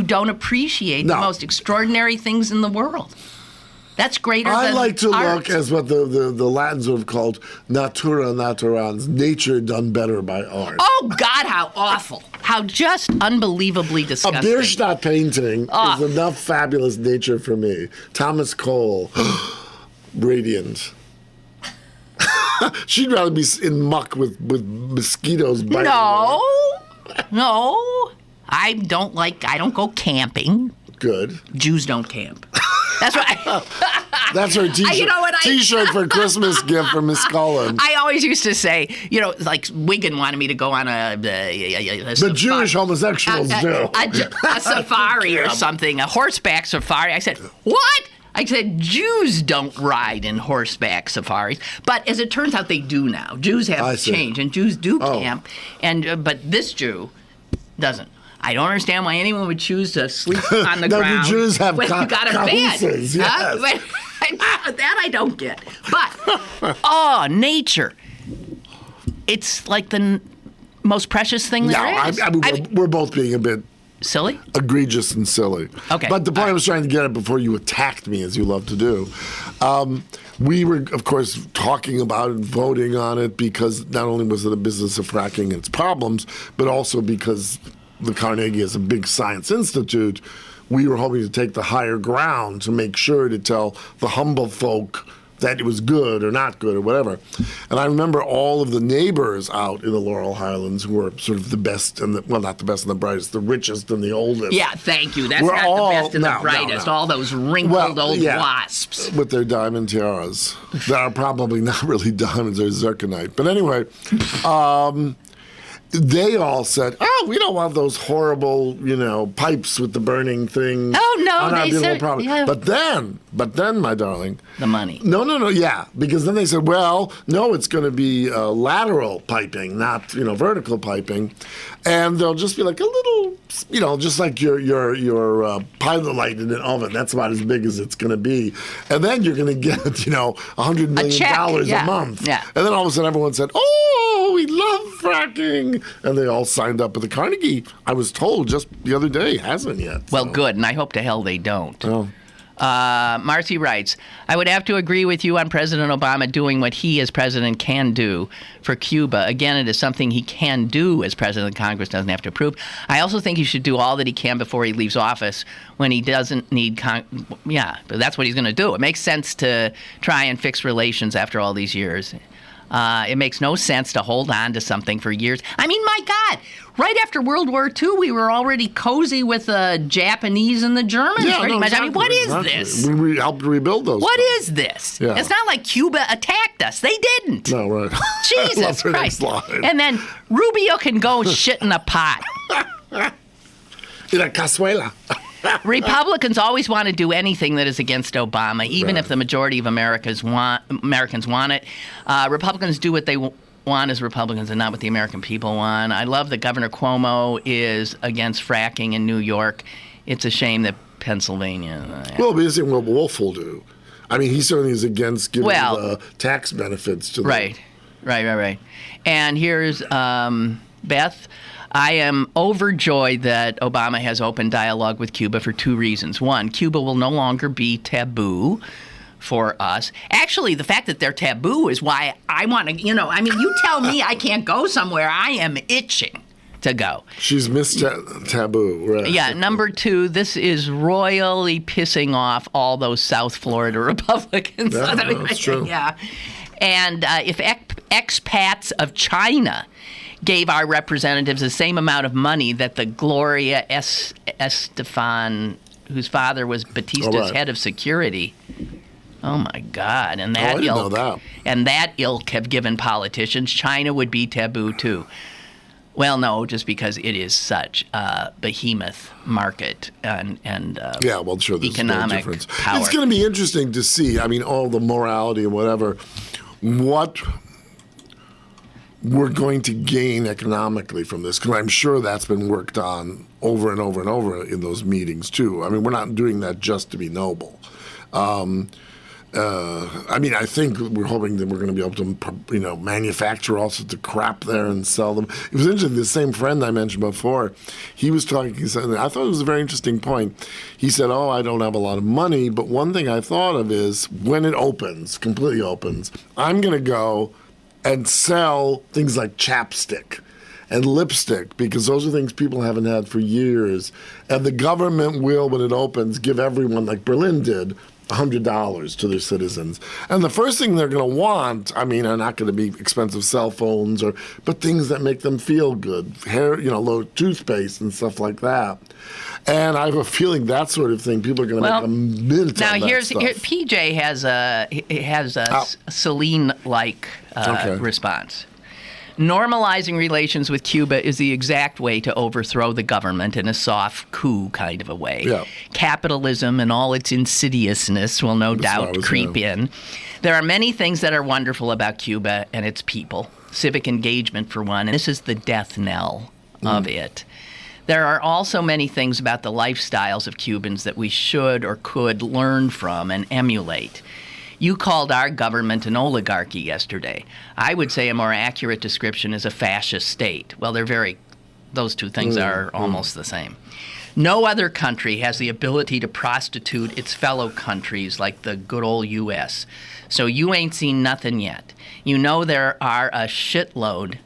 don't appreciate the most extraordinary things in the world. That's greater than art. I like to look as what the Latins would have called natura naturans, nature done better by art. Oh, God, how awful. How just unbelievably disgusting. A Bierstadt painting is enough fabulous nature for me. Thomas Cole, radiant. She'd rather be in muck with mosquitoes biting her. No. I don't go camping. Good. Jews don't camp. That's right. That's her T-shirt. T-shirt for Christmas gift for Miss Cullen. I always used to say, like Wiggin wanted me to go on the Jewish homosexuals do a safari or something, a horseback safari. I said, what? I said, Jews don't ride in horseback safaris. But as it turns out, they do now. Jews have changed, and Jews do camp. But this Jew doesn't. I don't understand why anyone would choose to sleep on the ground. The Jews have when you got a bed. Yes. That I don't get. But, nature. It's like the most precious thing there is. We're both being a bit silly? Egregious and silly. Okay. But the point I was trying to get at before you attacked me, as you love to do, we were, of course, talking about it, voting on it, because not only was it a business of fracking and its problems, but also because the Carnegie is a big science institute. we were hoping to take the higher ground to make sure to tell the humble folk that it was good or not good or whatever. And I remember all of the neighbors out in the Laurel Highlands who were sort of the best and not the best and the brightest, the richest and the oldest. Yeah, thank you. That's We're not all- the best and no, the brightest. no. All those wrinkled old yeah, wasps. with their diamond tiaras that are probably not really diamonds, they're zirconite. But anyway, they all said, "Oh, we don't want those horrible, pipes with the burning things." Oh, no, on our they beautiful said- property." yeah. But then, my darling, The money. no, yeah, because then they said, "Well, no, it's going to be lateral piping, not vertical piping," and they'll just be like a little, just like your pilot light in an oven. That's about as big as it's going to be, and then you're going to get $100 million check, a month, yeah. and then all of a sudden everyone said, "Oh, we love fracking," and they all signed up. But the Carnegie, I was told just the other day, hasn't yet. Well, so. good, and I hope to hell they don't. Oh. Marcy writes, I would have to agree with you on President Obama doing what he as president can do for Cuba. Again, it is something he can do as president. Congress doesn't have to approve. I also think he should do all that he can before he leaves office when he doesn't need but that's what he's going to do. It makes sense to try and fix relations after all these years. It makes no sense to hold on to something for years. I mean, my God, right after World War II, we were already cozy with the Japanese and the Germans, pretty much. Exactly, I mean, what is exactly. this? We helped rebuild those. What things. is this? Yeah. It's not like Cuba attacked us. They didn't. No, right. Jesus I love her Christ. next line. And then Rubio can go shit in a pot. In a cazuela. Republicans always want to do anything that is against Obama, even if the majority of Americans want it. Republicans do what they want as Republicans and not what the American people want. I love that Governor Cuomo is against fracking in New York. It's a shame that Pennsylvania. Well, but he's saying what Wolf will do. I mean, he certainly is against giving Well, tax benefits to them. Right. And here's Beth. I am overjoyed that Obama has open dialogue with Cuba for two reasons. One, Cuba will no longer be taboo for us. Actually, the fact that they're taboo is why I want to, you tell me I can't go somewhere, I am itching to go. She's missed taboo, right? Yeah, number two, this is royally pissing off all those South Florida Republicans. Yeah, that's true. Yeah. And if expats of China gave our representatives the same amount of money that the Gloria Estefan, whose father was Batista's head of security. Oh my God! And that I didn't know that. And that ilk have given politicians, China would be taboo too. Well, no, just because it is such a behemoth market and yeah, well, sure, there's economic no difference. power. It's going to be interesting to see. I mean, all the morality and whatever, what we're going to gain economically from this, because I'm sure that's been worked on over and over and over in those meetings too. I mean, we're not doing that just to be noble. I mean, I think we're hoping that we're going to be able to, manufacture all sorts of crap there and sell them. It was interesting. The same friend I mentioned before, he was talking. He said, I thought it was a very interesting point. He said, "Oh, I don't have a lot of money, but one thing I thought of is when it opens, completely opens, I'm going to go and sell things like chapstick and lipstick, because those are things people haven't had for years. And the government will, when it opens, give everyone, like Berlin did, $100 to their citizens. And the first thing they're going to want, are not going to be expensive cell phones, but things that make them feel good, hair, low toothpaste and stuff like that. And I have a feeling that sort of thing, people are going to make a mint now on that here, stuff. PJ has a Celine-like response. Normalizing relations with Cuba is the exact way to overthrow the government in a soft coup kind of a way. Yeah. Capitalism and all its insidiousness will no doubt creep in. There are many things that are wonderful about Cuba and its people. Civic engagement, for one, and this is the death knell of it. There are also many things about the lifestyles of Cubans that we should or could learn from and emulate. You called our government an oligarchy yesterday. I would say a more accurate description is a fascist state. Well, those two things are almost the same. No other country has the ability to prostitute its fellow countries like the good old U.S. So you ain't seen nothing yet. You know there are a shitload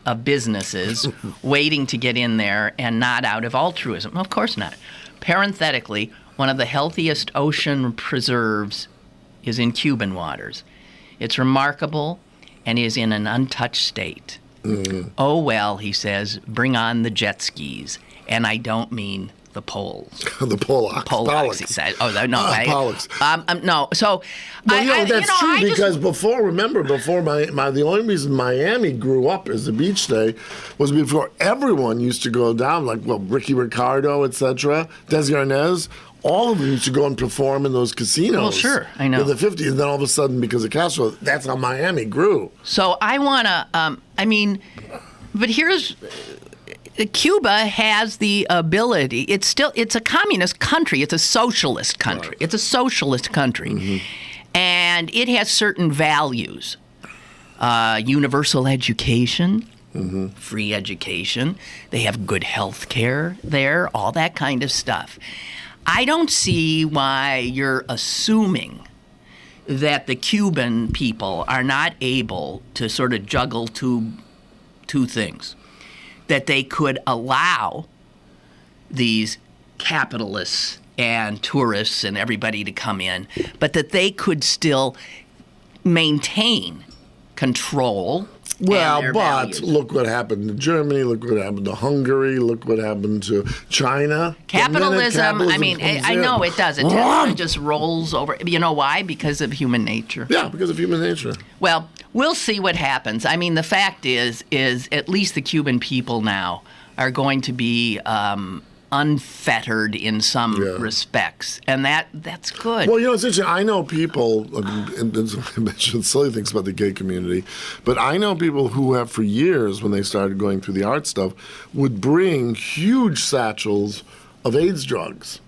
of businesses waiting to get in there, and not out of altruism. Of course not. parenthetically, one of the healthiest ocean preserves is in Cuban waters. It's remarkable and is in an untouched state. Oh, well, he says, bring on the jet skis. And I don't mean the poles. The Polacks. He said. Oh, no. Polacks. No. So, well, that's true because before the only reason Miami grew up as a beach day was before everyone used to go down, like, Ricky Ricardo, etc., Desi Arnaz. All of them used to go and perform in those casinos. Well, sure, I know. In the 50s, and then all of a sudden, because of Castro, that's how Miami grew. So I want to, but here's... Cuba has the ability. It's a communist country. It's a socialist country. Right. It's a socialist country. Mm-hmm. And it has certain values. Universal education, free education. They have good health care there, all that kind of stuff. I don't see why you're assuming that the Cuban people are not able to sort of juggle two things. That they could allow these capitalists and tourists and everybody to come in, but that they could still maintain control. Well, but values. Look what happened to Germany, look what happened to Hungary, look what happened to China. Capitalism I know it does. It just rolls over. You know why? Because of human nature. Yeah, because of human nature. Well, we'll see what happens. I mean, the fact is at least the Cuban people now are going to be unfettered in some respects, and that's good. Well, it's interesting. I know people, and I mentioned silly things about the gay community, but I know people who have for years, when they started going through the art stuff, would bring huge satchels of AIDS drugs.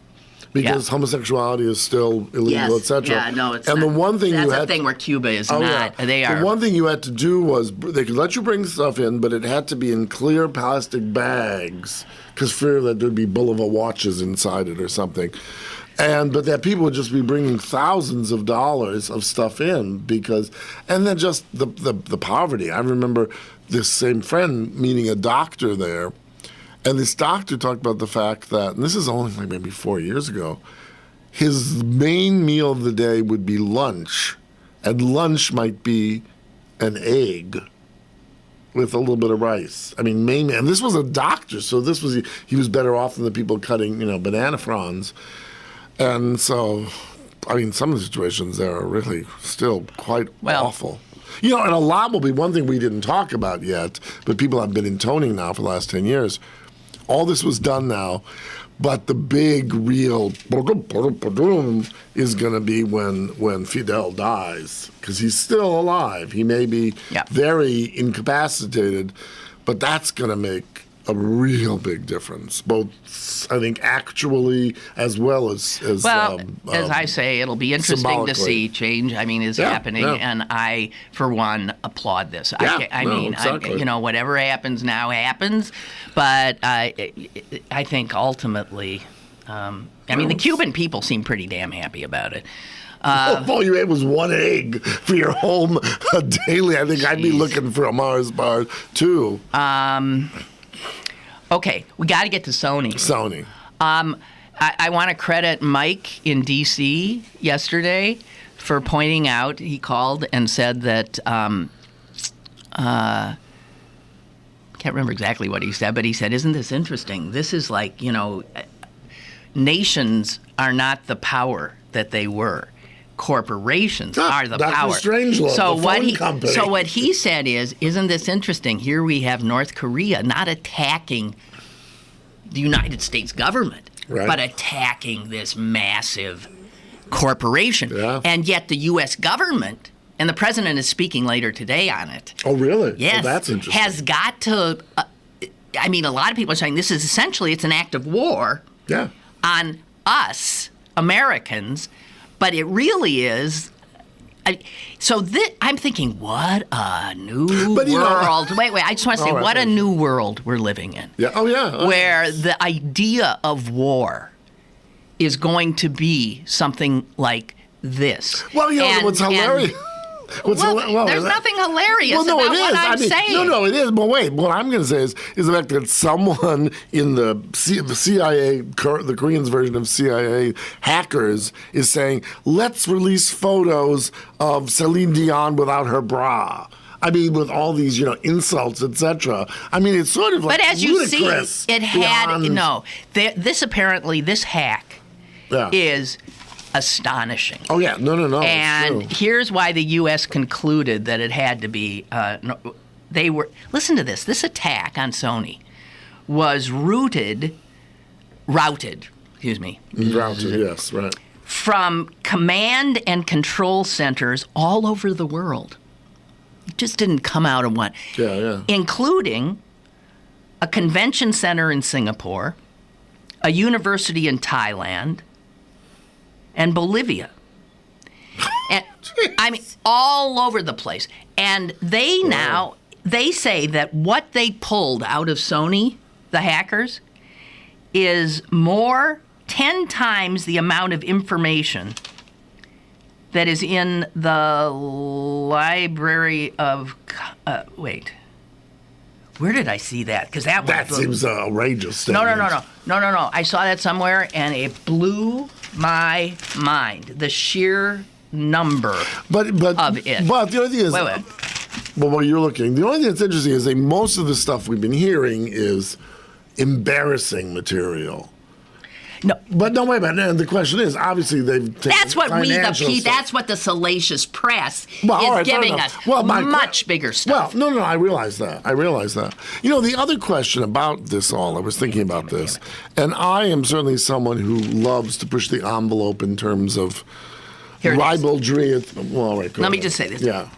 Because homosexuality is still illegal, etc. Yeah, no, it's and not. The one thing that's you the had thing where Cuba is not. Yeah. They are. The one thing you had to do was they could let you bring stuff in, but it had to be in clear plastic bags, because fear that there'd be Bulova watches inside it or something. But that people would just be bringing thousands of dollars of stuff in and then just the poverty. I remember this same friend meeting a doctor there. And this doctor talked about the fact that, and this is only like maybe 4 years ago, his main meal of the day would be lunch. And lunch might be an egg with a little bit of rice. I mean, mainly, and this was a doctor, so he was better off than the people cutting, banana fronds. And so, I mean, some of the situations there are really still quite awful. And a lot will be one thing we didn't talk about yet, but people have been intoning now for the last 10 years. All this was done now, but the big, real is going to be when Fidel dies, because he's still alive. He may be very incapacitated, but that's going to make a real big difference, both, I think, actually as well as as I say, it'll be interesting to see change. I mean, is happening, and I, for one, applaud this. Exactly. Whatever happens now happens, but I think ultimately, the Cuban people seem pretty damn happy about it. All you ate was one egg for your home daily. I think I'd be looking for a Mars bar too. Okay, we got to get to Sony. I want to credit Mike in D.C. yesterday for pointing out, he called and said that, can't remember exactly what he said, but he said, isn't this interesting? This is like, nations are not the power that they were. Corporations are the power. So what he said is, isn't this interesting? Here we have North Korea not attacking the United States government, but attacking this massive corporation. Yeah. And yet the U.S. government, and the president is speaking later today on it. Oh, really? Yes. Oh, that's interesting. Has got to, a lot of people are saying this is essentially, it's an act of war on us, Americans. But it really is. I'm thinking, what a new world. Wait, I just want to say, what a new world we're living in. Yeah. Oh, yeah. Where the idea of war is going to be something like this. Well, what's hilarious. There's nothing hilarious well, no, about it is. what I'm saying. No, it is. But wait, what I'm going to say is the fact that someone in the CIA, the Koreans' version of CIA hackers, is saying, let's release photos of Celine Dion without her bra. I mean, with all these, insults, etc. I mean, it's sort of like But as you see, ludicrous it had beyond- this hack is astonishing. Oh yeah, no. And it's true. here's why the U.S. concluded that it had to be. Listen to this. This attack on Sony was routed. Excuse me. Routed, yes, right. From command and control centers all over the world. It just didn't come out of one. Yeah. Including a convention center in Singapore, a university in Thailand, and Bolivia. And I mean, all over the place. And they say that what they pulled out of Sony, the hackers, is 10 times the amount of information that is in the Library of... wait. Where did I see that? Because that seems outrageous statement. No. I saw that somewhere, and it blew my mind. The sheer number of it. But the only thing is... Wait. Well, while you're looking, the only thing that's interesting is that most of the stuff we've been hearing is embarrassing material. No. But no, wait a minute. And the question is, obviously, they've taken That's what financial stuff. that's what the salacious press all is right, giving us. Much bigger stuff. Well, no, I realize that. The other question about this all, I was thinking about this, and I am certainly someone who loves to push the envelope in terms of ribaldry. Well, all right, Let me just say this. Yeah.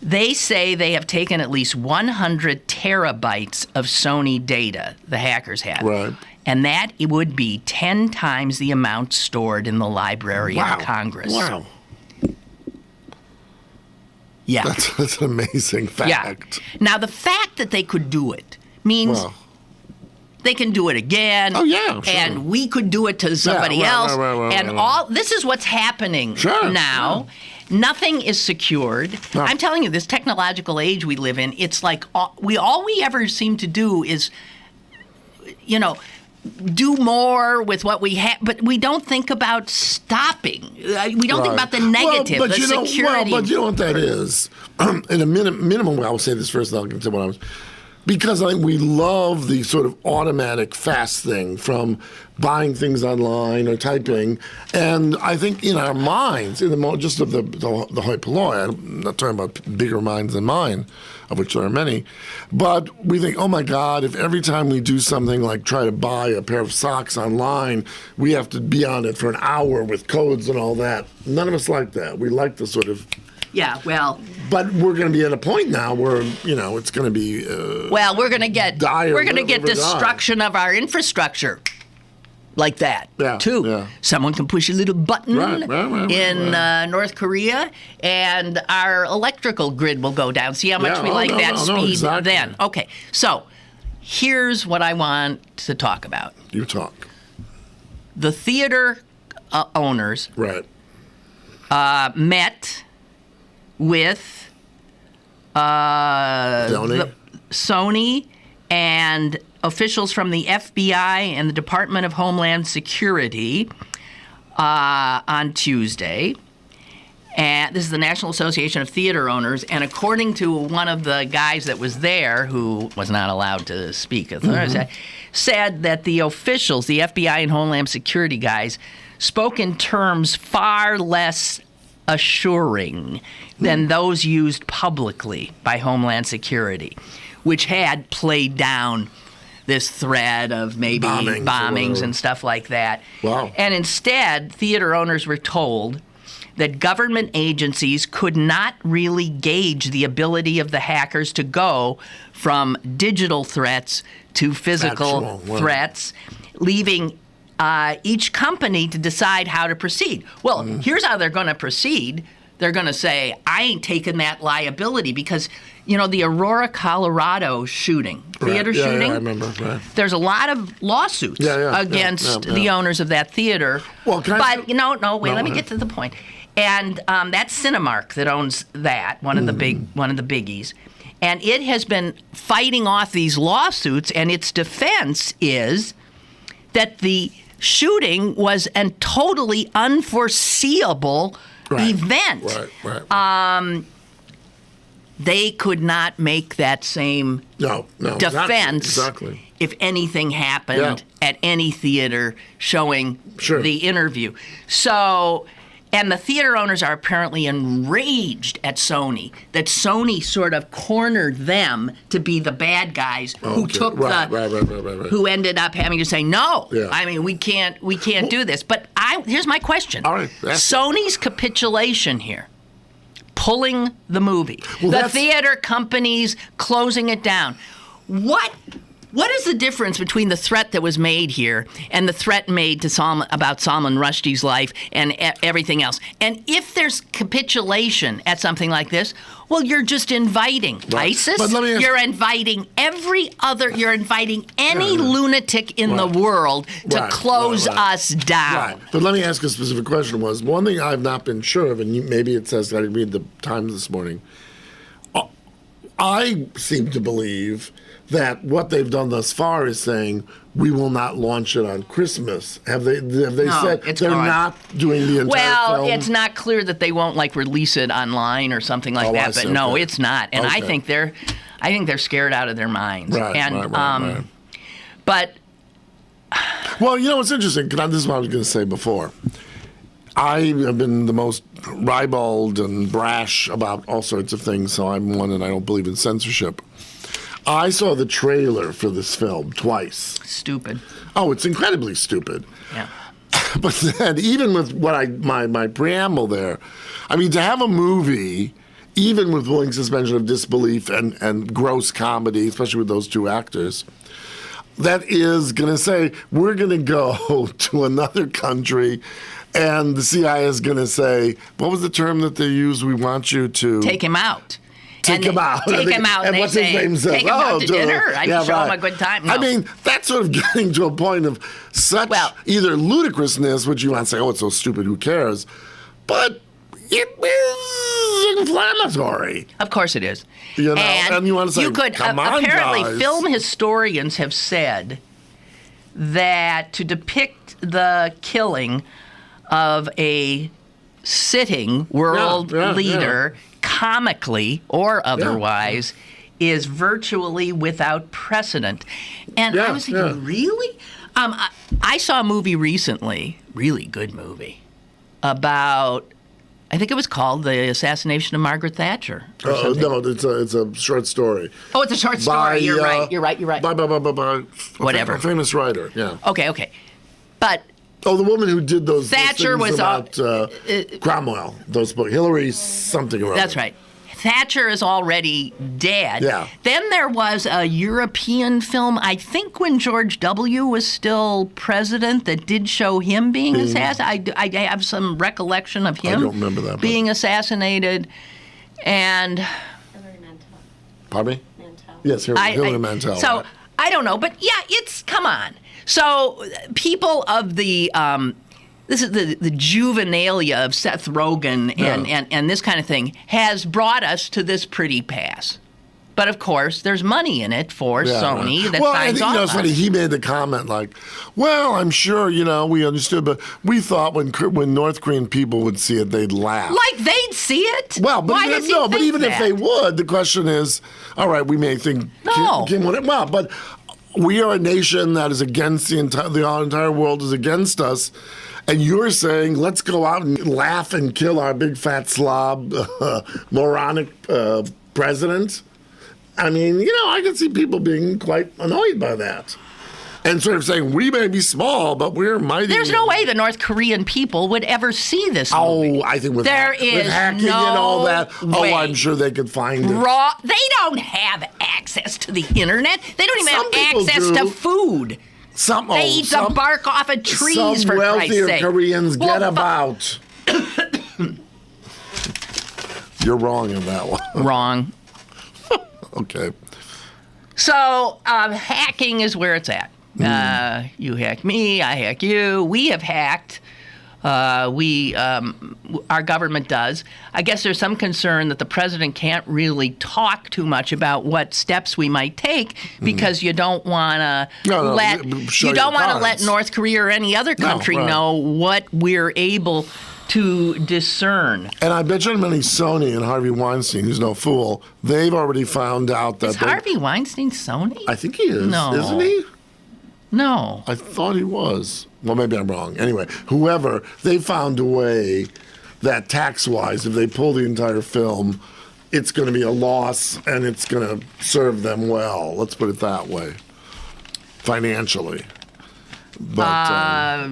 They say they have taken at least 100 terabytes of Sony data, the hackers have. Right. And that it would be 10 times the amount stored in the Library of Congress. Wow. Yeah. That's an amazing fact. Yeah. Now, the fact that they could do it means they can do it again. Oh, yeah, sure. And we could do it to somebody else. Right. This is what's happening now. Sure. Nothing is secured. No. I'm telling you, this technological age we live in, it's like all we ever seem to do is, do more with what we have, but we don't think about stopping. We don't think about the negative, the security. But you know what that is? In a minimum way, I will say this first, and I'll get to what I was... Because I think we love the sort of automatic fast thing from buying things online or typing. And I think in our minds, just of the hoi polloi, I'm not talking about bigger minds than mine, of which there are many, but we think, oh my God, if every time we do something like try to buy a pair of socks online, we have to be on it for an hour with codes and all that. None of us like that. We like the sort of... Yeah, well... But we're going to be at a point now where, it's going to be... we're going to get destruction of our infrastructure like that, too. Yeah. Someone can push a little button in North Korea, and our electrical grid will go down. See how much we like that speed then. Okay, so here's what I want to talk about. You talk. The theater owners met... with Sony and officials from the FBI and the Department of Homeland Security on Tuesday. And this is the National Association of Theater Owners. And according to one of the guys that was there, who was not allowed to speak, said that the officials, the FBI and Homeland Security guys, spoke in terms far less assuring than those used publicly by Homeland Security, which had played down this threat of maybe bombings and stuff like that. Wow. And instead, theater owners were told that government agencies could not really gauge the ability of the hackers to go from digital threats to physical threats, leaving each company to decide how to proceed. Well, here's how they're going to proceed. They're going to say, I ain't taking that liability because, the Aurora, Colorado shooting, theater shooting. Yeah, I remember. Right. There's a lot of lawsuits against the owners of that theater. Well, let me get to the point. And that's Cinemark that owns that, one of the biggies. And it has been fighting off these lawsuits, and its defense is that the shooting was a totally unforeseeable event. Right. They could not make that same defense exactly. if anything happened at any theater showing the interview. So, and the theater owners are apparently enraged at Sony, that Sony sort of cornered them to be the bad guys who took who ended up having to say, no, I mean, we can't do this. But here's my question. All right, Sony's capitulation here, pulling the movie, the theater companies closing it down. What is the difference between the threat that was made here and the threat made to about Salman Rushdie's life and everything else? And if there's capitulation at something like this, well, you're just inviting ISIS. You're inviting you're inviting any lunatic in the world to close us down. Right. But let me ask a specific question. One thing I've not been sure of, and maybe it says, I read the Times this morning, I seem to believe that what they've done thus far is saying we will not launch it on Christmas. Have they said they're not doing the entire film? It's not clear that they won't release it online or something like that. But no, it's not. And I think they're scared out of their minds. Right. But well, what's interesting, because this is what I was going to say before. I have been the most ribald and brash about all sorts of things, so I'm one, and I don't believe in censorship. I saw the trailer for this film twice. Stupid. Oh, it's incredibly stupid. Yeah. But then, even with my preamble there, I mean, to have a movie, even with willing suspension of disbelief and gross comedy, especially with those two actors, that is going to say, we're going to go to another country, and the CIA is going to say, what was the term that they used? We want you to... Take him out. Take him out. And what's his name says? Take him out to dinner. I can show him a good time. No. I mean, that's sort of getting to a point of such either ludicrousness, which you want to say, oh, it's so stupid, who cares? But it is inflammatory. Of course it is. And you want to say, come on, apparently, guys. Film historians have said that to depict the killing of a sitting world leader comically or otherwise is virtually without precedent. And I was thinking, really? I saw a movie recently, really good movie, about, I think it was called The Assassination of Margaret Thatcher. No, it's a short story. Oh, it's a short story. You're right. By whatever. A famous writer, Okay. But the woman who did those Thatcher things was about Cromwell, those books, Hillary something or other. That's right. Thatcher is already dead. Yeah. Then there was a European film, I think when George W. was still president, that did show him being assassinated. I have some recollection of him being assassinated. And Hillary Mantel. Pardon me? Mantel. Yes, Hillary Mantel. So, I don't know, but come on. So people of the this is the juvenilia of Seth Rogen and this kind of thing has brought us to this pretty pass. But of course, there's money in it for Sony that signs off on it. It's funny. He made the comment like, "Well, I'm sure we understood, but we thought when North Korean people would see it, they'd laugh. Like they'd see it. Well, but why does he think even that? If they would, the question is, all right, we may think Kim would. Well, but we are a nation that is against the entire world is against us. And you're saying, let's go out and laugh and kill our big fat slob, moronic president? I mean, I can see people being quite annoyed by that. And sort of saying, we may be small, but we're mighty. There's no way the North Korean people would ever see this movie. I think with hacking and all that, way. I'm sure they could find it. They don't have access to the internet. They don't even have access to food. They eat the bark off of trees, for Christ's sake. Some wealthier Koreans get about. You're wrong on that one. Wrong. Okay. So hacking is where it's at. You hack me, I hack you. We have hacked Our government does. I guess there's some concern that the president can't really talk too much about what steps we might take because you don't want to let North Korea or any other country know what we're able to discern. And I bet you many Sony and Harvey Weinstein, who's no fool, they've already found out that... Is Harvey Weinstein Sony? I think he is. No. Isn't he? No. I thought he was. Well, maybe I'm wrong. Anyway, whoever, they found a way that tax-wise, if they pull the entire film, it's going to be a loss and it's going to serve them well. Let's put it that way. Financially. But...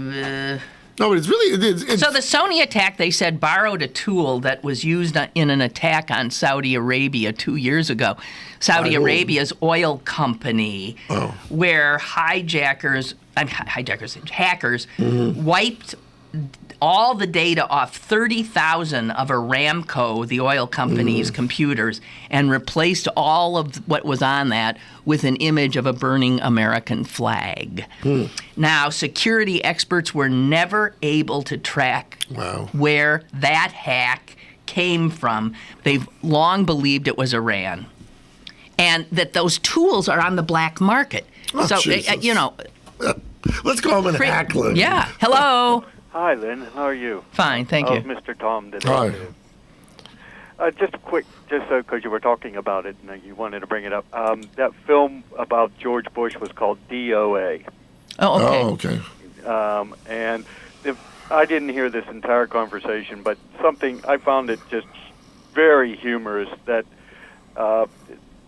no, but it's really... It's, so the Sony attack, they said, borrowed a tool that was used in an attack on Saudi Arabia 2 years ago. Saudi Arabia's oil company, where hackers wiped all the data off 30,000 of Aramco, the oil company's computers, and replaced all of what was on that with an image of a burning American flag. Now, security experts were never able to track where that hack came from. They've long believed it was Iran. And that those tools are on the black market. Oh, so, you know. Let's call him an hack, Lynn. Yeah. Hello. Hi, Lynn. How are you? Fine, thank you. Mr. Tom today. Hi. Just quick, because you were talking about it and you wanted to bring it up. That film about George Bush was called DOA. Oh, okay. And I didn't hear this entire conversation, but I found it just very humorous that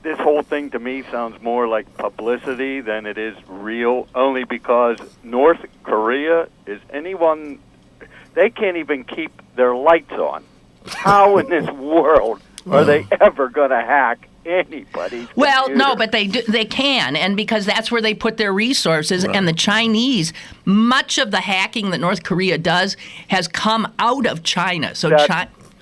this whole thing to me sounds more like publicity than it is real, only because North Korea they can't even keep their lights on. How in this world are they ever going to hack anybody's Well, computer? no, but they can, and because that's where they put their resources. And the Chinese, much of the hacking that North Korea does has come out of China. So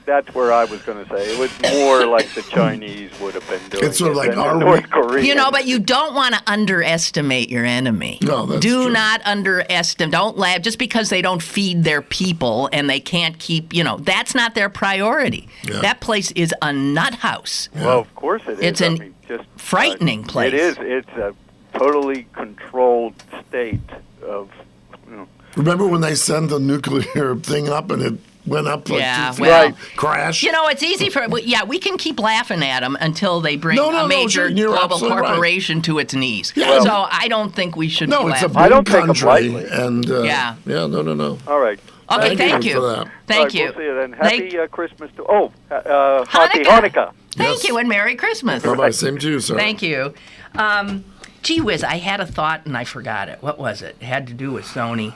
That's where I was going to say. It was more like the Chinese would have been doing It's sort of like than the North Koreans. but you don't want to underestimate your enemy. No, that's Do true. not underestimate. Don't laugh. Just because they don't feed their people and they can't keep, that's not their priority. Yeah. That place is a nut house. Well, of course it is. It's just frightening place. It is. It's a totally controlled state of... Remember when they sent the nuclear thing up and it went up like 2 feet? Well, crash? It's easy we can keep laughing at them until they bring a major you're global absolutely corporation to its knees. Yeah. So I don't think we should No, laugh. it's a I don't big take 'em country. lightly. And, no. All right. Okay, thank you you. for that. Thank All right, you. We'll see you then. Happy Christmas to... happy Hanukkah. Hanukkah. Thank you, and Merry Christmas. Bye-bye. Same to you, sir. Thank you. Gee whiz, I had a thought and I forgot it. What was it? It had to do with Sony.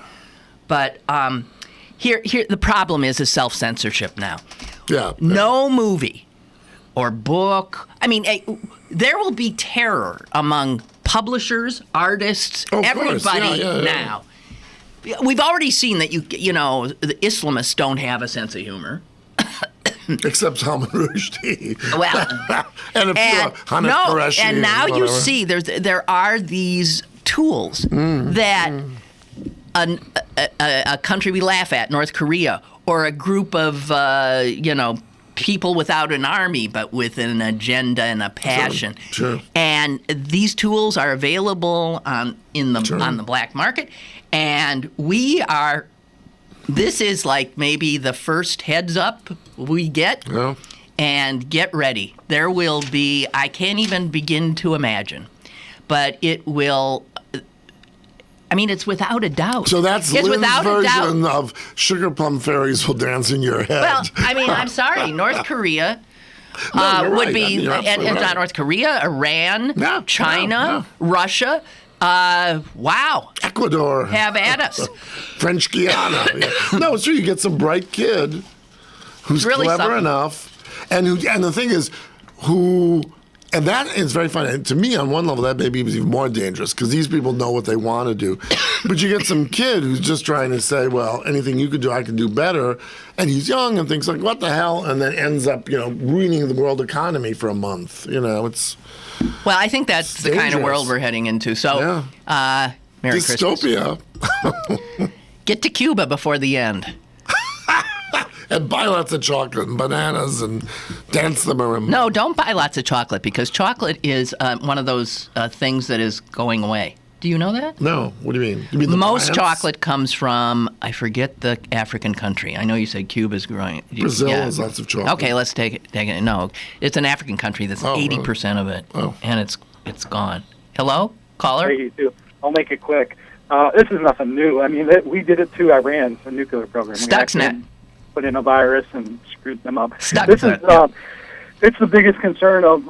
But here, the problem is self-censorship now. Yeah. No movie or book. I mean, there will be terror among publishers, artists, everybody now. We've already seen that the Islamists don't have a sense of humor. Except Salman Rushdie. Well, and Qureshi and now and you see there are these tools that a country we laugh at, North Korea, or a group of people without an army but with an agenda and a passion. Sure. And these tools are available on the black market, and this is like maybe the first heads up we get. Yeah. And get ready. There will be, I can't even begin to imagine, but it will, it's without a doubt. So that's it's Lynn's without version a doubt. of Sugar Plum Fairies will dance in your head. Well, I'm sorry. North Korea you're would right. be, You're and absolutely it's right. not North Korea, Iran, China, Yeah. Russia. Wow. Ecuador. Have at us. French Guiana. Yeah. No, it's true. You get some bright kid who's Really clever something. enough, and the thing is, and that is very funny. And to me, on one level, that maybe was even more dangerous because these people know what they want to do. But you get some kid who's just trying to say, well, anything you could do, I can do better. And he's young and thinks like, what the hell? And then ends up, ruining the world economy for a month. It's... Well, I think that's the kind of dangerous. world we're heading into. So, Merry Christmas. Dystopia. Get to Cuba before the end. and buy lots of chocolate and bananas and dance them around. No, don't buy lots of chocolate because chocolate is one of those things that is going away. Do you know that? No. What do you mean? You mean the most plants? chocolate comes from, I forget the African country. I know you said Cuba's growing. Brazil has lots of chocolate. Okay, let's take it. No, it's an African country that's 80% of it, and it's gone. Hello, caller? Hey, you too. I'll make it quick. This is nothing new. I mean, we did it to Iran, the nuclear program. Stuxnet. Put in a virus and screwed them up. Stuxnet. It's the biggest concern of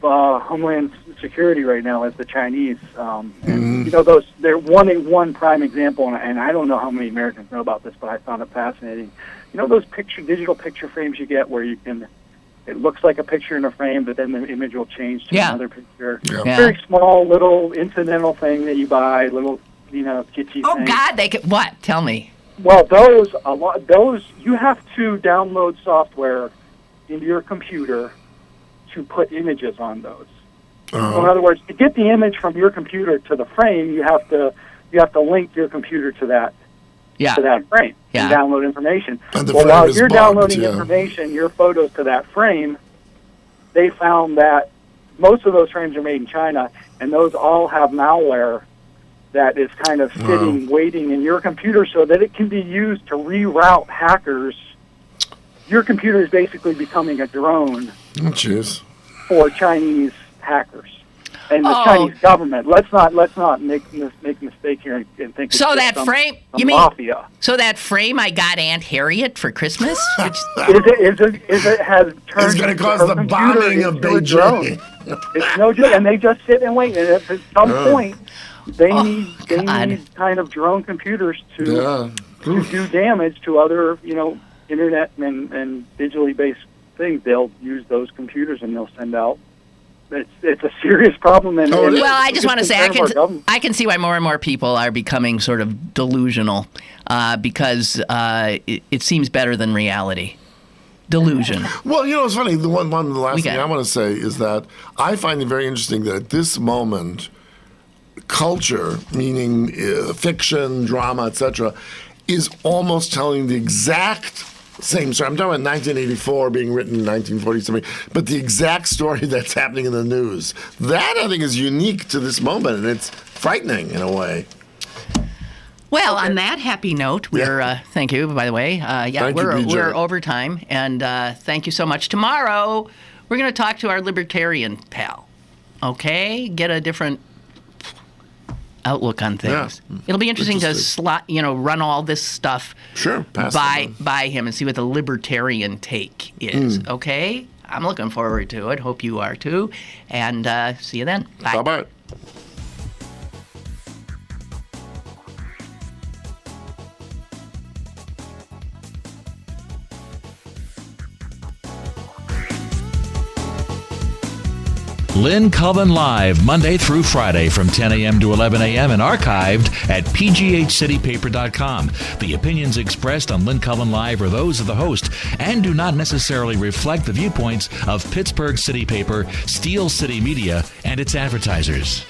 Homeland Security right now is the Chinese. And, you know, they're one prime example, and I don't know how many Americans know about this, but I found it fascinating. You know those digital picture frames you get where it looks like a picture in a frame, but then the image will change to another picture. Yeah. Very small, little incidental thing that you buy, little, kitschy Oh thing. God, they could what? Tell me. Well, those you have to download software into your computer to put images on those. So in other words, to get the image from your computer to the frame, you have to link your computer to that frame and download information. And the well, frame while is you're bugged, downloading information, your photos to that frame, they found that most of those frames are made in China, and those all have malware that is kind of sitting, waiting in your computer so that it can be used to reroute hackers. Your computer is basically becoming a drone for Chinese hackers and the Chinese government. Let's not make mistake here and think. So that frame, you mean? Mafia. So that frame I got Aunt Harriet for Christmas. Is it has turned? It's going to cause the her bombing of computer into a drone. Beijing. It's no joke, and they just sit and wait. And at some point, they need kind of drone computers to do damage to other, internet and digitally based things. They'll use those computers and they'll send out. It's a serious problem. And well, I just want to say I can see why more and more people are becoming sort of delusional because it seems better than reality. Delusion. Well, it's funny. The last thing I want to say is that I find it very interesting that at this moment, culture, meaning fiction, drama, etc., is almost telling the exact same story. I'm talking about 1984 being written in 1940-something, but the exact story that's happening in the news. That, I think, is unique to this moment, and it's frightening in a way. Well, on that happy note, we're thank you, by the way. We're over time, and thank you so much. Tomorrow, we're going to talk to our libertarian pal. Okay, get a different outlook on things. Yeah. It'll be interesting to run all this stuff by him and see what the libertarian take is. Okay, I'm looking forward to it. Hope you are too. And see you then. Bye. Bye-bye. Lynn Cullen Live, Monday through Friday from 10 a.m. to 11 a.m. and archived at pghcitypaper.com. The opinions expressed on Lynn Cullen Live are those of the host and do not necessarily reflect the viewpoints of Pittsburgh City Paper, Steel City Media, and its advertisers.